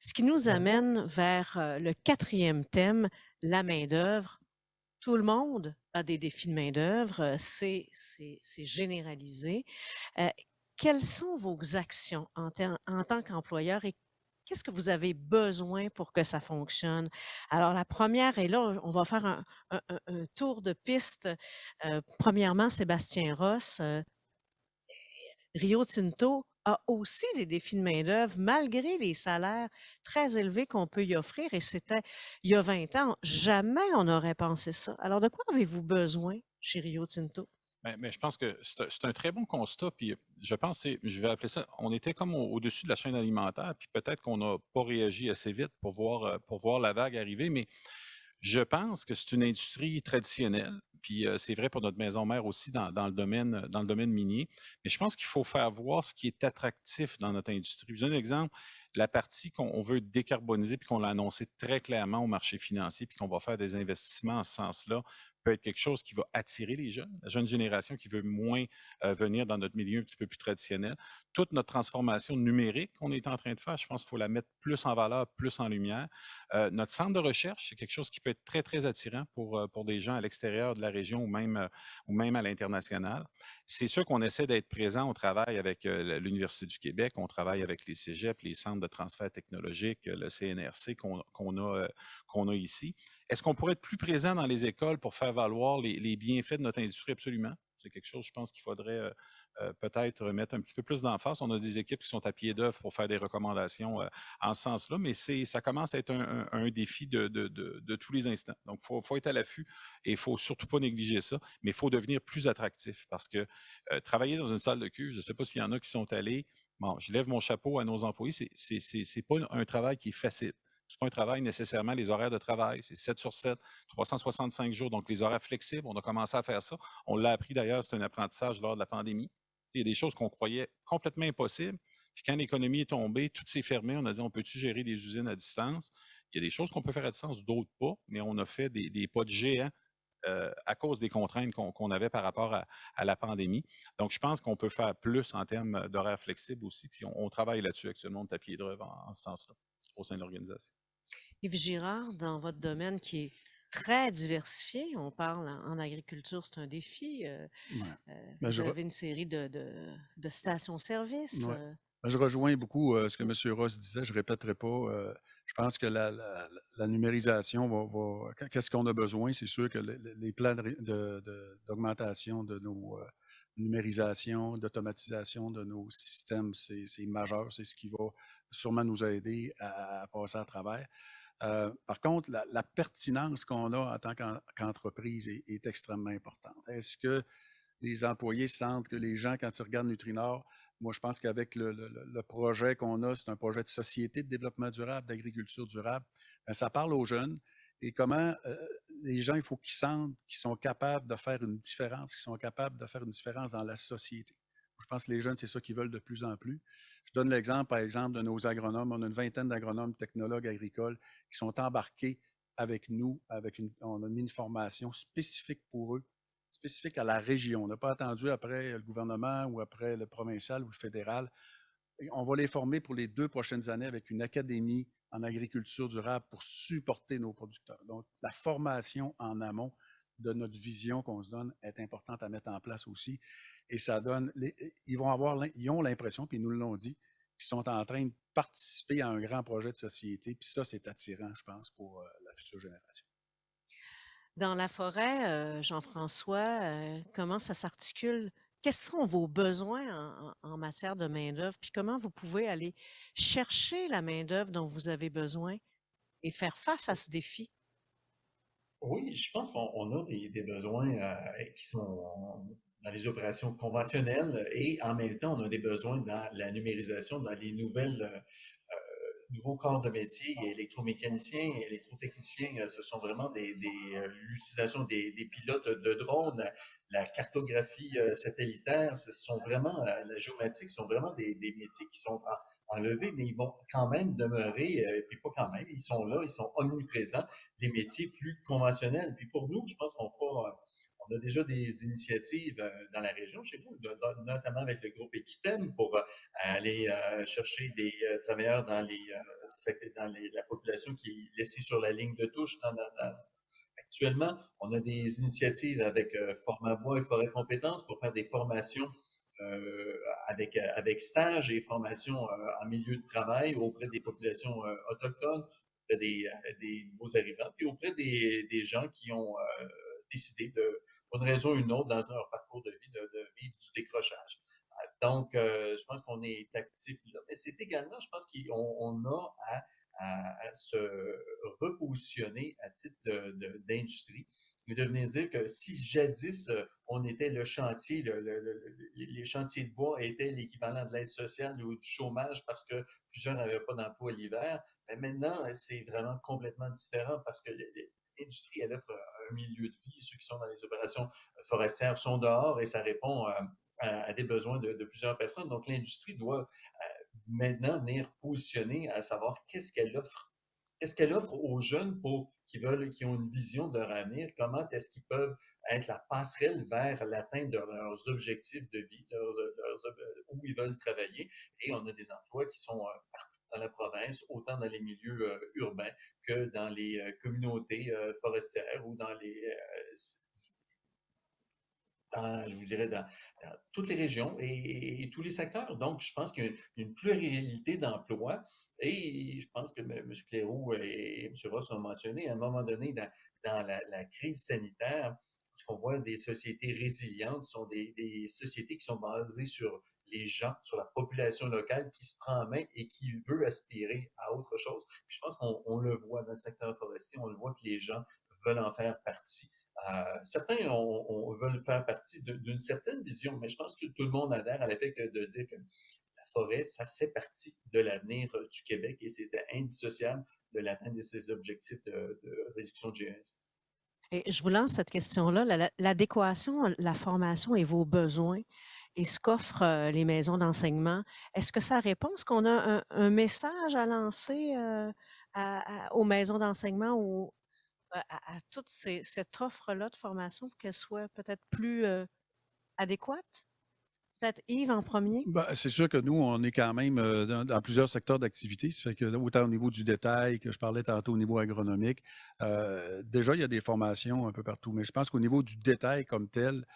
Ce qui nous amène vers le quatrième thème, la main-d'œuvre. Tout le monde a des défis de main-d'œuvre, c'est généralisé. Quelles sont vos actions en tant qu'employeur et qu'est-ce que vous avez besoin pour que ça fonctionne? Alors, la première, et là, on va faire un tour de piste. Premièrement, Sébastien Ross, Rio Tinto a aussi des défis de main-d'œuvre malgré les salaires très élevés qu'on peut y offrir. Et c'était il y a 20 ans. Jamais on n'aurait pensé ça. Alors, de quoi avez-vous besoin chez Rio Tinto? Mais je pense que c'est un très bon constat. Puis je pense, je vais appeler ça, on était comme au-dessus de la chaîne alimentaire. Puis peut-être qu'on n'a pas réagi assez vite pour voir la vague arriver. Mais je pense que c'est une industrie traditionnelle. Puis c'est vrai pour notre maison mère aussi dans le domaine minier. Mais je pense qu'il faut faire voir ce qui est attractif dans notre industrie. Je donne un exemple, la partie qu'on veut décarboniser puis qu'on l'a annoncé très clairement au marché financier puis qu'on va faire des investissements en ce sens-là peut être quelque chose qui va attirer les jeunes, la jeune génération qui veut moins venir dans notre milieu un petit peu plus traditionnel. Toute notre transformation numérique qu'on est en train de faire, je pense qu'il faut la mettre plus en valeur, plus en lumière. Notre centre de recherche, c'est quelque chose qui peut être très, très attirant pour des gens à l'extérieur de la région ou même à l'international. C'est sûr qu'on essaie d'être présent. On travaille avec l'Université du Québec, on travaille avec les cégeps, les centres de transfert technologique, le CNRC qu'on a ici. Est-ce qu'on pourrait être plus présent dans les écoles pour faire valoir les bienfaits de notre industrie? Absolument. C'est quelque chose, je pense, qu'il faudrait peut-être mettre un petit peu plus d'emphase. On a des équipes qui sont à pied d'œuvre pour faire des recommandations en ce sens-là, mais ça commence à être un défi de tous les instants. Donc, il faut être à l'affût et il ne faut surtout pas négliger ça, mais il faut devenir plus attractif parce que travailler dans une salle de queue, je ne sais pas s'il y en a qui sont allés. Bon, je lève mon chapeau à nos employés. C'est pas un travail qui est facile. C'est pas un travail nécessairement, les horaires de travail, c'est 7 sur 7, 365 jours, donc les horaires flexibles, on a commencé à faire ça. On l'a appris d'ailleurs, c'est un apprentissage lors de la pandémie. Il y a des choses qu'on croyait complètement impossibles. Puis quand l'économie est tombée, tout s'est fermé, on a dit on peut-tu gérer des usines à distance? Il y a des choses qu'on peut faire à distance, d'autres pas, mais on a fait des pas de géant à cause des contraintes qu'on avait par rapport à la pandémie. Donc, je pense qu'on peut faire plus en termes d'horaires flexibles aussi. Puis on travaille là-dessus actuellement, on est à pied d'œuvre en ce sens-là, au sein de l'organisation. Yves Girard, dans votre domaine qui est très diversifié, on parle en agriculture, c'est un défi. Vous avez une série de stations-service. Ouais. Je rejoins beaucoup ce que M. Ross disait, je ne répéterai pas. Je pense que la numérisation qu'est-ce qu'on a besoin? C'est sûr que les plans d'augmentation de nos numérisation, d'automatisation de nos systèmes, c'est majeur, c'est ce qui va sûrement nous aider à passer à travers. Par contre, la pertinence qu'on a en tant qu'entreprise est extrêmement importante. Est-ce que les employés sentent que les gens, quand ils regardent Nutrinor, moi, je pense qu'avec le projet qu'on a, c'est un projet de société de développement durable, d'agriculture durable, ça parle aux jeunes et comment les gens, il faut qu'ils sentent qu'ils sont capables de faire une différence, qu'ils sont capables de faire une différence dans la société. Je pense que les jeunes, c'est ça qu'ils veulent de plus en plus. Je donne l'exemple, par exemple, de nos agronomes. On a une vingtaine d'agronomes technologues agricoles qui sont embarqués avec nous. On a mis une formation spécifique pour eux, spécifique à la région. On n'a pas attendu après le gouvernement ou après le provincial ou le fédéral. On va les former pour les 2 prochaines années avec une académie en agriculture durable pour supporter nos producteurs. Donc, la formation en amont de notre vision qu'on se donne est importante à mettre en place aussi. Et ça donne, ils ont l'impression, puis ils nous l'ont dit, qu'ils sont en train de participer à un grand projet de société. Puis ça, c'est attirant, je pense, pour la future génération. Dans la forêt, Jean-François, comment ça s'articule? Quels sont vos besoins en matière de main-d'œuvre? Puis comment vous pouvez aller chercher la main-d'œuvre dont vous avez besoin et faire face à ce défi? Oui, je pense qu'on a des besoins qui sont dans les opérations conventionnelles et en même temps, on a des besoins dans la numérisation, dans les nouveaux corps de métier, électromécaniciens, électrotechniciens, ce sont vraiment l'utilisation des pilotes de drones, la cartographie satellitaire, ce sont vraiment, la géomatique, ce sont vraiment des métiers qui sont enlevés, mais ils vont quand même demeurer, puis pas quand même, ils sont là, ils sont omniprésents, les métiers plus conventionnels. Puis pour nous, je pense qu'on a déjà des initiatives dans la région, chez vous, notamment avec le groupe Equitem, pour aller chercher des travailleurs dans la population qui est laissée sur la ligne de touche. Actuellement, on a des initiatives avec Format Bois et Forêt Compétences pour faire des formations avec stage et formation en milieu de travail auprès des populations autochtones, auprès des nouveaux arrivants, puis auprès des gens qui ont décidé, pour une raison ou une autre, dans leur parcours de vie, de vivre du décrochage. Donc, je pense qu'on est actif là. Mais c'est également, je pense qu'on a à se repositionner à titre d'industrie et de venir dire que si jadis, on était le chantier, les chantiers de bois étaient l'équivalent de l'aide sociale ou du chômage parce que plusieurs n'avaient pas d'emploi l'hiver, mais maintenant, c'est vraiment complètement différent parce que l'industrie, elle offre un milieu de vie. Ceux qui sont dans les opérations forestières sont dehors et ça répond à des besoins de plusieurs personnes. Donc, l'industrie doit maintenant venir positionner à savoir qu'est-ce qu'elle offre qu'est-ce qu'elle offre aux jeunes qui ont une vision de leur avenir? Comment est-ce qu'ils peuvent être la passerelle vers l'atteinte de leurs objectifs de vie, où ils veulent travailler? Et on a des emplois qui sont partout dans la province, autant dans les milieux urbains que dans les communautés forestières ou je vous dirais, dans toutes les régions et tous les secteurs. Donc, je pense qu'il y a une pluralité d'emplois et je pense que M. Cléroux et M. Ross ont mentionné à un moment donné dans la crise sanitaire, ce qu'on voit des sociétés résilientes sont des sociétés qui sont basées sur les gens, sur la population locale qui se prend en main et qui veut aspirer à autre chose. Puis je pense qu'on le voit dans le secteur forestier, on le voit que les gens veulent en faire partie. Certains veulent faire partie d'une certaine vision, mais je pense que tout le monde adhère à l'effet de dire que la forêt, ça fait partie de l'avenir du Québec et c'est indissociable de l'atteinte de ses objectifs de réduction de GES. Et je vous lance cette question-là, l'adéquation, la formation et vos besoins et ce qu'offrent les maisons d'enseignement. Est-ce que ça répond? Est-ce qu'on a un message à lancer aux maisons d'enseignement ou à toute cette offre-là de formation pour qu'elle soit peut-être plus adéquate? Peut-être Yves en premier? Ben, c'est sûr que nous, on est quand même dans plusieurs secteurs d'activité. Ça fait que autant au niveau du détail que je parlais tantôt au niveau agronomique, déjà, il y a des formations un peu partout. Mais je pense qu'au niveau du détail comme tel,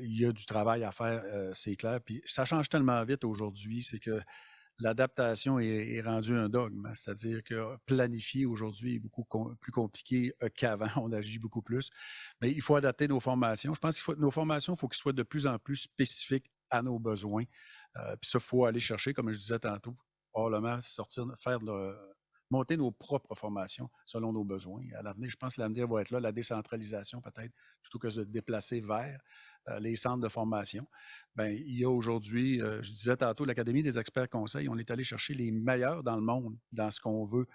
il y a du travail à faire, c'est clair. Puis ça change tellement vite aujourd'hui, c'est que l'adaptation est rendue un dogme. Hein. C'est-à-dire que planifier aujourd'hui est beaucoup plus compliqué qu'avant. On agit beaucoup plus. Mais il faut adapter nos formations. Je pense que nos formations, il faut qu'elles soient de plus en plus spécifiques à nos besoins. Puis ça, il faut aller chercher, comme je disais tantôt, probablement monter nos propres formations selon nos besoins. À l'avenir, je pense que l'avenir va être là, la décentralisation peut-être, plutôt que de se déplacer vers les centres de formation. Bien, il y a aujourd'hui, je disais tantôt, l'Académie des experts conseils, on est allé chercher les meilleurs dans le monde dans ce qu'on veut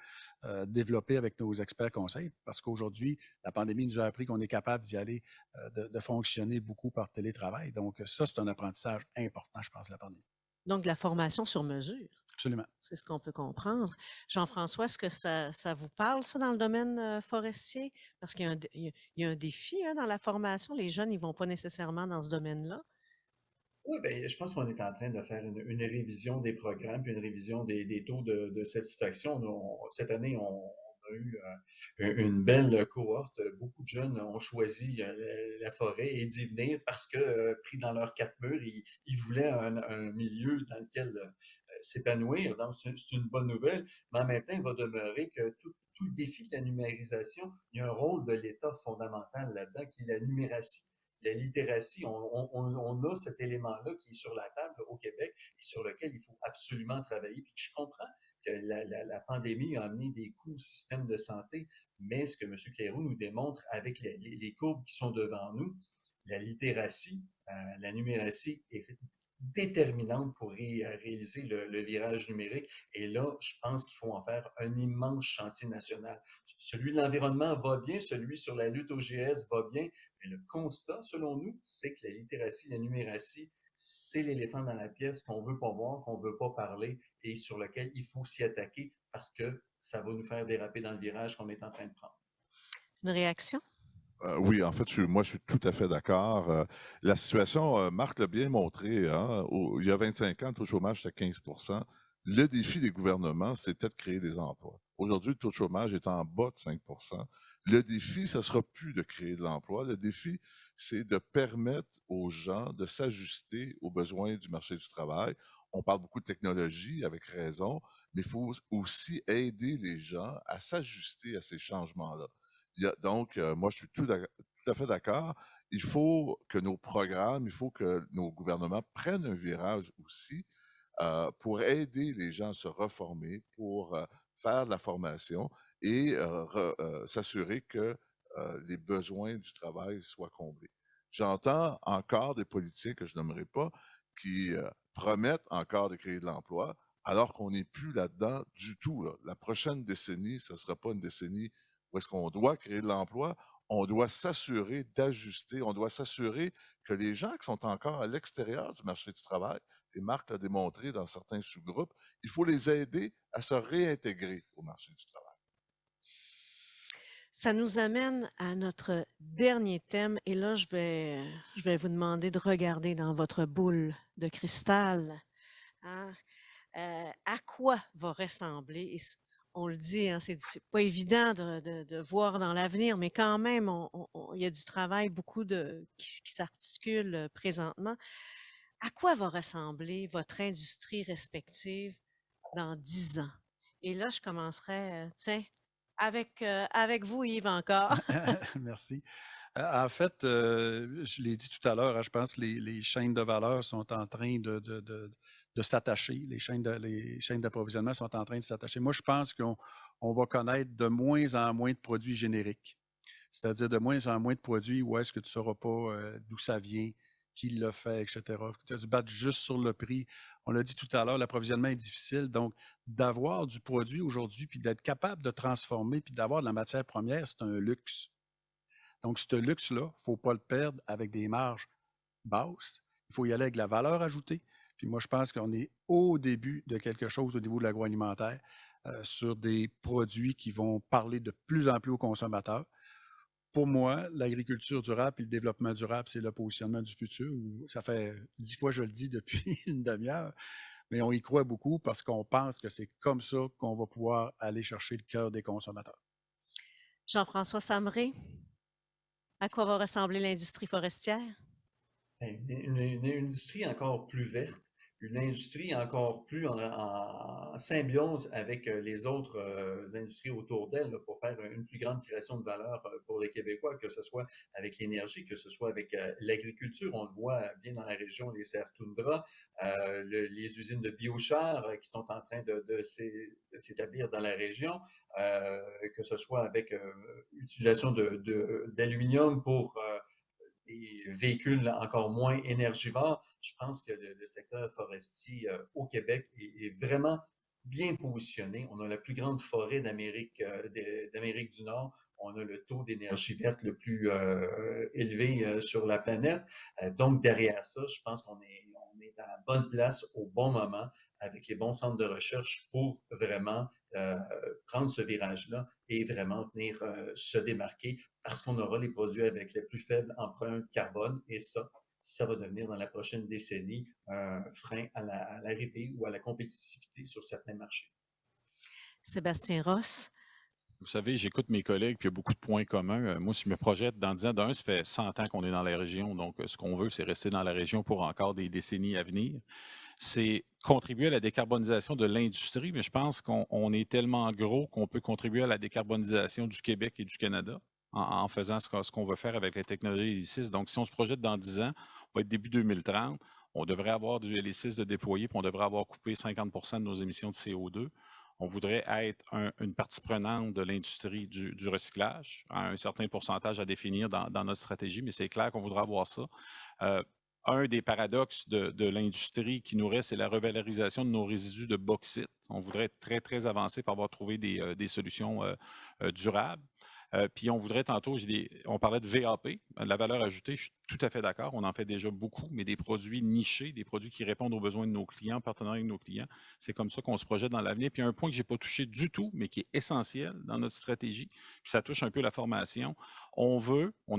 développer avec nos experts conseils, parce qu'aujourd'hui, la pandémie nous a appris qu'on est capable d'y aller, de fonctionner beaucoup par télétravail. Donc ça, c'est un apprentissage important, je pense, la pandémie. Donc, de la formation sur mesure. Absolument. C'est ce qu'on peut comprendre. Jean-François, est-ce que ça vous parle, ça, dans le domaine forestier? Parce qu'il y a un défi dans la formation. Les jeunes, ils ne vont pas nécessairement dans ce domaine-là. Oui, bien, je pense qu'on est en train de faire une révision des programmes, puis une révision des taux de satisfaction. Cette année, on a eu une belle cohorte. Beaucoup de jeunes ont choisi la forêt et d'y venir parce que, pris dans leurs quatre murs, ils voulaient un milieu dans lequel s'épanouir. Donc, c'est une bonne nouvelle, mais en même temps, il va demeurer que tout le défi de la numérisation, il y a un rôle de l'État fondamental là-dedans, qui est la numératie. La littératie, on a cet élément-là qui est sur la table au Québec et sur lequel il faut absolument travailler. Puis je comprends que la pandémie a amené des coûts au système de santé, mais ce que M. Cléroux nous démontre avec les courbes qui sont devant nous, la littératie, la numératie est déterminante pour réaliser le virage numérique. Et là, je pense qu'il faut en faire un immense chantier national. Celui de l'environnement va bien, celui sur la lutte au GS va bien, mais le constat, selon nous, c'est que la littératie, la numératie, c'est l'éléphant dans la pièce qu'on ne veut pas voir, qu'on ne veut pas parler et sur lequel il faut s'y attaquer parce que ça va nous faire déraper dans le virage qu'on est en train de prendre. Une réaction? Oui, en fait, moi, je suis tout à fait d'accord. La situation, Marc l'a bien montré, hein, il y a 25 ans, le taux de chômage était 15 %. Le défi des gouvernements, c'était de créer des emplois. Aujourd'hui, le taux de chômage est en bas de 5 %. Le défi, ce ne sera plus de créer de l'emploi. Le défi, c'est de permettre aux gens de s'ajuster aux besoins du marché du travail. On parle beaucoup de technologie, avec raison, mais il faut aussi aider les gens à s'ajuster à ces changements-là. Donc, moi, je suis tout à fait d'accord. Il faut que nos programmes, il faut que nos gouvernements prennent un virage aussi pour aider les gens à se reformer, pour faire de la formation et s'assurer que les besoins du travail soient comblés. J'entends encore des politiciens que je nommerai pas qui promettent encore de créer de l'emploi alors qu'on n'est plus là-dedans du tout. Là. La prochaine décennie, ce ne sera pas une décennie où est-ce qu'on doit créer de l'emploi, on doit s'assurer d'ajuster, on doit s'assurer que les gens qui sont encore à l'extérieur du marché du travail, et Marc l'a démontré dans certains sous-groupes, il faut les aider à se réintégrer au marché du travail. Ça nous amène à notre dernier thème et là, je vais vous demander de regarder dans votre boule de cristal, hein, à quoi va ressembler et on le dit, hein, c'est pas évident de voir dans l'avenir, mais quand même, il y a du travail, beaucoup qui s'articule présentement. À quoi va ressembler votre industrie respective dans 10 ans? Et là, je commencerai, tiens, avec vous, Yves, encore. Merci. En fait, je l'ai dit tout à l'heure, hein, je pense que les chaînes de valeur sont en train de s'attacher. Les chaînes d'approvisionnement sont en train de s'attacher. Moi, je pense qu'on va connaître de moins en moins de produits génériques. C'est-à-dire de moins en moins de produits où est-ce que tu ne sauras pas d'où ça vient, qui l'a fait, etc. Tu as dû battre juste sur le prix. On l'a dit tout à l'heure, l'approvisionnement est difficile. Donc, d'avoir du produit aujourd'hui, puis d'être capable de transformer, puis d'avoir de la matière première, c'est un luxe. Donc, ce luxe-là, il ne faut pas le perdre avec des marges basses. Il faut y aller avec la valeur ajoutée. Puis moi, je pense qu'on est au début de quelque chose au niveau de l'agroalimentaire sur des produits qui vont parler de plus en plus aux consommateurs. Pour moi, l'agriculture durable et le développement durable, c'est le positionnement du futur. Ça fait 10 fois que je le dis depuis une demi-heure, mais on y croit beaucoup parce qu'on pense que c'est comme ça qu'on va pouvoir aller chercher le cœur des consommateurs. Jean-François Samré, à quoi va ressembler l'industrie forestière? Une industrie encore plus verte, une industrie encore plus en symbiose avec les autres industries autour d'elle là, pour faire une plus grande création de valeur pour les Québécois, que ce soit avec l'énergie, que ce soit avec l'agriculture. On le voit bien dans la région, les serres toundra, les usines de biochar qui sont en train de s'établir dans la région, que ce soit avec l'utilisation d'aluminium pour des véhicules encore moins énergivores. Je pense que le secteur forestier au Québec est vraiment bien positionné. On a la plus grande forêt d'Amérique du Nord. On a le taux d'énergie verte le plus élevé sur la planète. Donc, derrière ça, je pense qu'on est à la bonne place au bon moment avec les bons centres de recherche pour vraiment prendre ce virage-là et vraiment venir se démarquer parce qu'on aura les produits avec les plus faibles empreintes carbone et ça va devenir dans la prochaine décennie un frein à l'arrivée ou à la compétitivité sur certains marchés. Sébastien Ross. Vous savez, j'écoute mes collègues, puis il y a beaucoup de points communs. Moi, si je me projette dans 10 ans, d'un, ça fait 100 ans qu'on est dans la région, donc ce qu'on veut, c'est rester dans la région pour encore des décennies à venir. C'est contribuer à la décarbonisation de l'industrie, mais je pense qu'on est tellement gros qu'on peut contribuer à la décarbonisation du Québec et du Canada en faisant ce qu'on veut faire avec la technologie hélicis. Donc, si on se projette dans 10 ans, on va être début 2030, on devrait avoir du hélicis de déployer, puis on devrait avoir coupé 50 de nos émissions de CO2. On voudrait être une partie prenante de l'industrie du recyclage, à un certain pourcentage à définir dans notre stratégie, mais c'est clair qu'on voudra avoir ça. Un des paradoxes de l'industrie qui nous reste, c'est la revalorisation de nos résidus de bauxite. On voudrait être très, très avancé pour avoir trouvé des solutions durables. Puis on voudrait tantôt, on parlait de VAP, de la valeur ajoutée, je suis tout à fait d'accord, on en fait déjà beaucoup, mais des produits nichés, des produits qui répondent aux besoins de nos clients, partenaires avec nos clients, c'est comme ça qu'on se projette dans l'avenir. Puis un point que je n'ai pas touché du tout, mais qui est essentiel dans notre stratégie, puis ça touche un peu la formation, on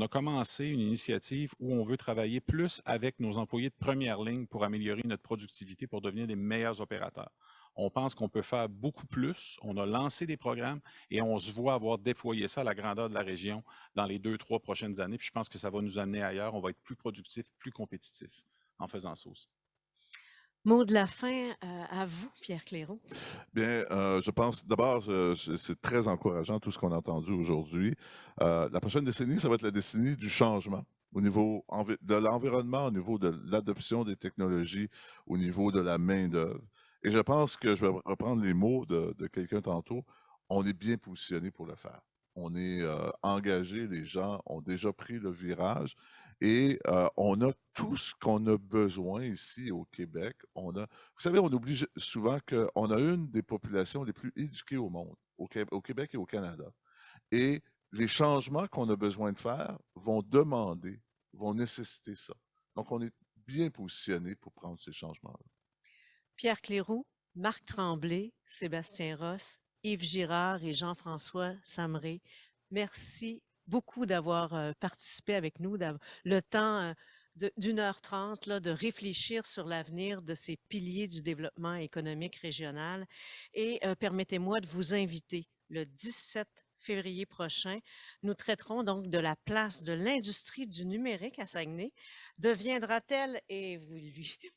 a commencé une initiative où on veut travailler plus avec nos employés de première ligne pour améliorer notre productivité, pour devenir des meilleurs opérateurs. On pense qu'on peut faire beaucoup plus. On a lancé des programmes et on se voit avoir déployé ça à la grandeur de la région dans les 2-3 prochaines années. Puis je pense que ça va nous amener ailleurs. On va être plus productif, plus compétitif en faisant ça aussi. Mot de la fin à vous, Pierre Clairaut. Bien, je pense, d'abord, c'est très encourageant tout ce qu'on a entendu aujourd'hui. La prochaine décennie, ça va être la décennie du changement au niveau de l'environnement, au niveau de l'adoption des technologies, au niveau de la main-d'œuvre. Et je pense que je vais reprendre les mots de quelqu'un tantôt. On est bien positionné pour le faire. On est engagé, les gens ont déjà pris le virage et on a tout ce qu'on a besoin ici au Québec. Vous savez, on oublie souvent qu'on a une des populations les plus éduquées au monde, au Québec et au Canada. Et les changements qu'on a besoin de faire vont nécessiter ça. Donc, on est bien positionné pour prendre ces changements-là. Pierre Clairaut, Marc Tremblay, Sébastien Ross, Yves Girard et Jean-François Samré, Merci beaucoup d'avoir participé avec nous, le temps d'1h30 là, de réfléchir sur l'avenir de ces piliers du développement économique régional. Et permettez-moi de vous inviter le 17 février prochain. Nous traiterons donc de la place de l'industrie du numérique à Saguenay. Deviendra-t-elle, et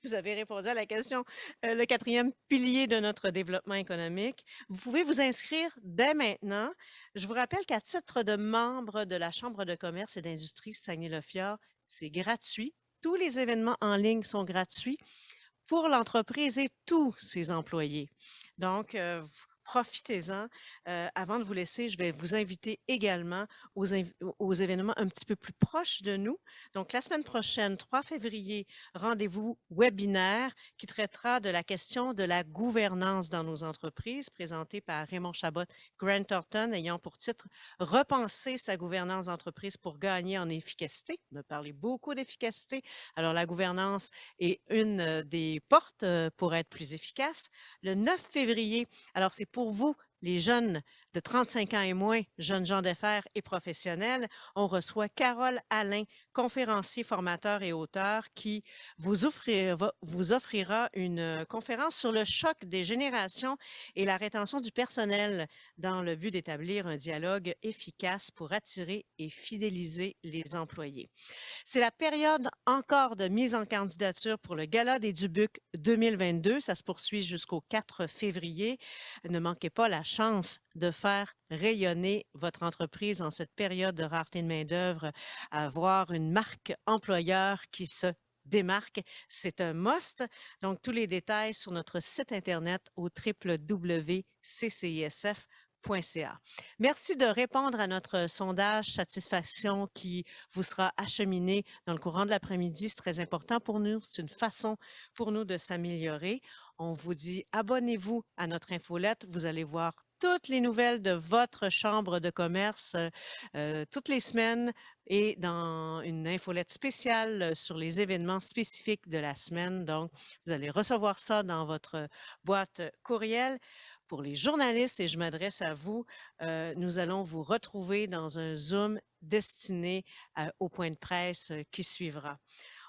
vous avez répondu à la question, le 4e pilier de notre développement économique? Vous pouvez vous inscrire dès maintenant. Je vous rappelle qu'à titre de membre de la Chambre de commerce et d'industrie Saguenay-le-Fjord, c'est gratuit. Tous les événements en ligne sont gratuits pour l'entreprise et tous ses employés. Donc, profitez-en. Avant de vous laisser, je vais vous inviter également aux événements un petit peu plus proches de nous. Donc, la semaine prochaine, 3 février, rendez-vous webinaire qui traitera de la question de la gouvernance dans nos entreprises, présenté par Raymond Chabot, Grant Thornton, ayant pour titre « Repenser sa gouvernance d'entreprise pour gagner en efficacité ». On a parlé beaucoup d'efficacité. Alors, la gouvernance est une des portes pour être plus efficace. Le 9 février, alors c'est pour vous, les jeunes de 35 ans et moins, jeunes gens d'affaires et professionnels, on reçoit Carole Alain, conférencier, formateur et auteur, qui vous offrira une conférence sur le choc des générations et la rétention du personnel dans le but d'établir un dialogue efficace pour attirer et fidéliser les employés. C'est la période encore de mise en candidature pour le Gala des Dubucs 2022. Ça se poursuit jusqu'au 4 février. Ne manquez pas la chance de faire rayonner votre entreprise en cette période de rareté de main-d'œuvre, avoir une marque employeur qui se démarque. C'est un must. Donc, tous les détails sur notre site Internet au www.ccisf.ca. Merci de répondre à notre sondage satisfaction qui vous sera acheminé dans le courant de l'après-midi. C'est très important pour nous. C'est une façon pour nous de s'améliorer. On vous dit abonnez-vous à notre infolette. Vous allez voir toutes les nouvelles de votre chambre de commerce toutes les semaines et dans une infolette spéciale sur les événements spécifiques de la semaine. Donc, vous allez recevoir ça dans votre boîte courriel. Pour les journalistes, et je m'adresse à vous, nous allons vous retrouver dans un Zoom destiné au point de presse qui suivra.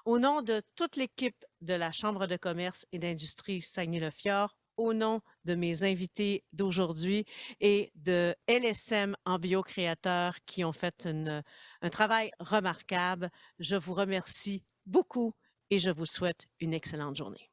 Au nom de toute l'équipe de la Chambre de commerce et d'industrie Saguenay-le-Fjord, au nom de mes invités d'aujourd'hui et de LSM en biocréateurs qui ont fait un travail remarquable, je vous remercie beaucoup et je vous souhaite une excellente journée.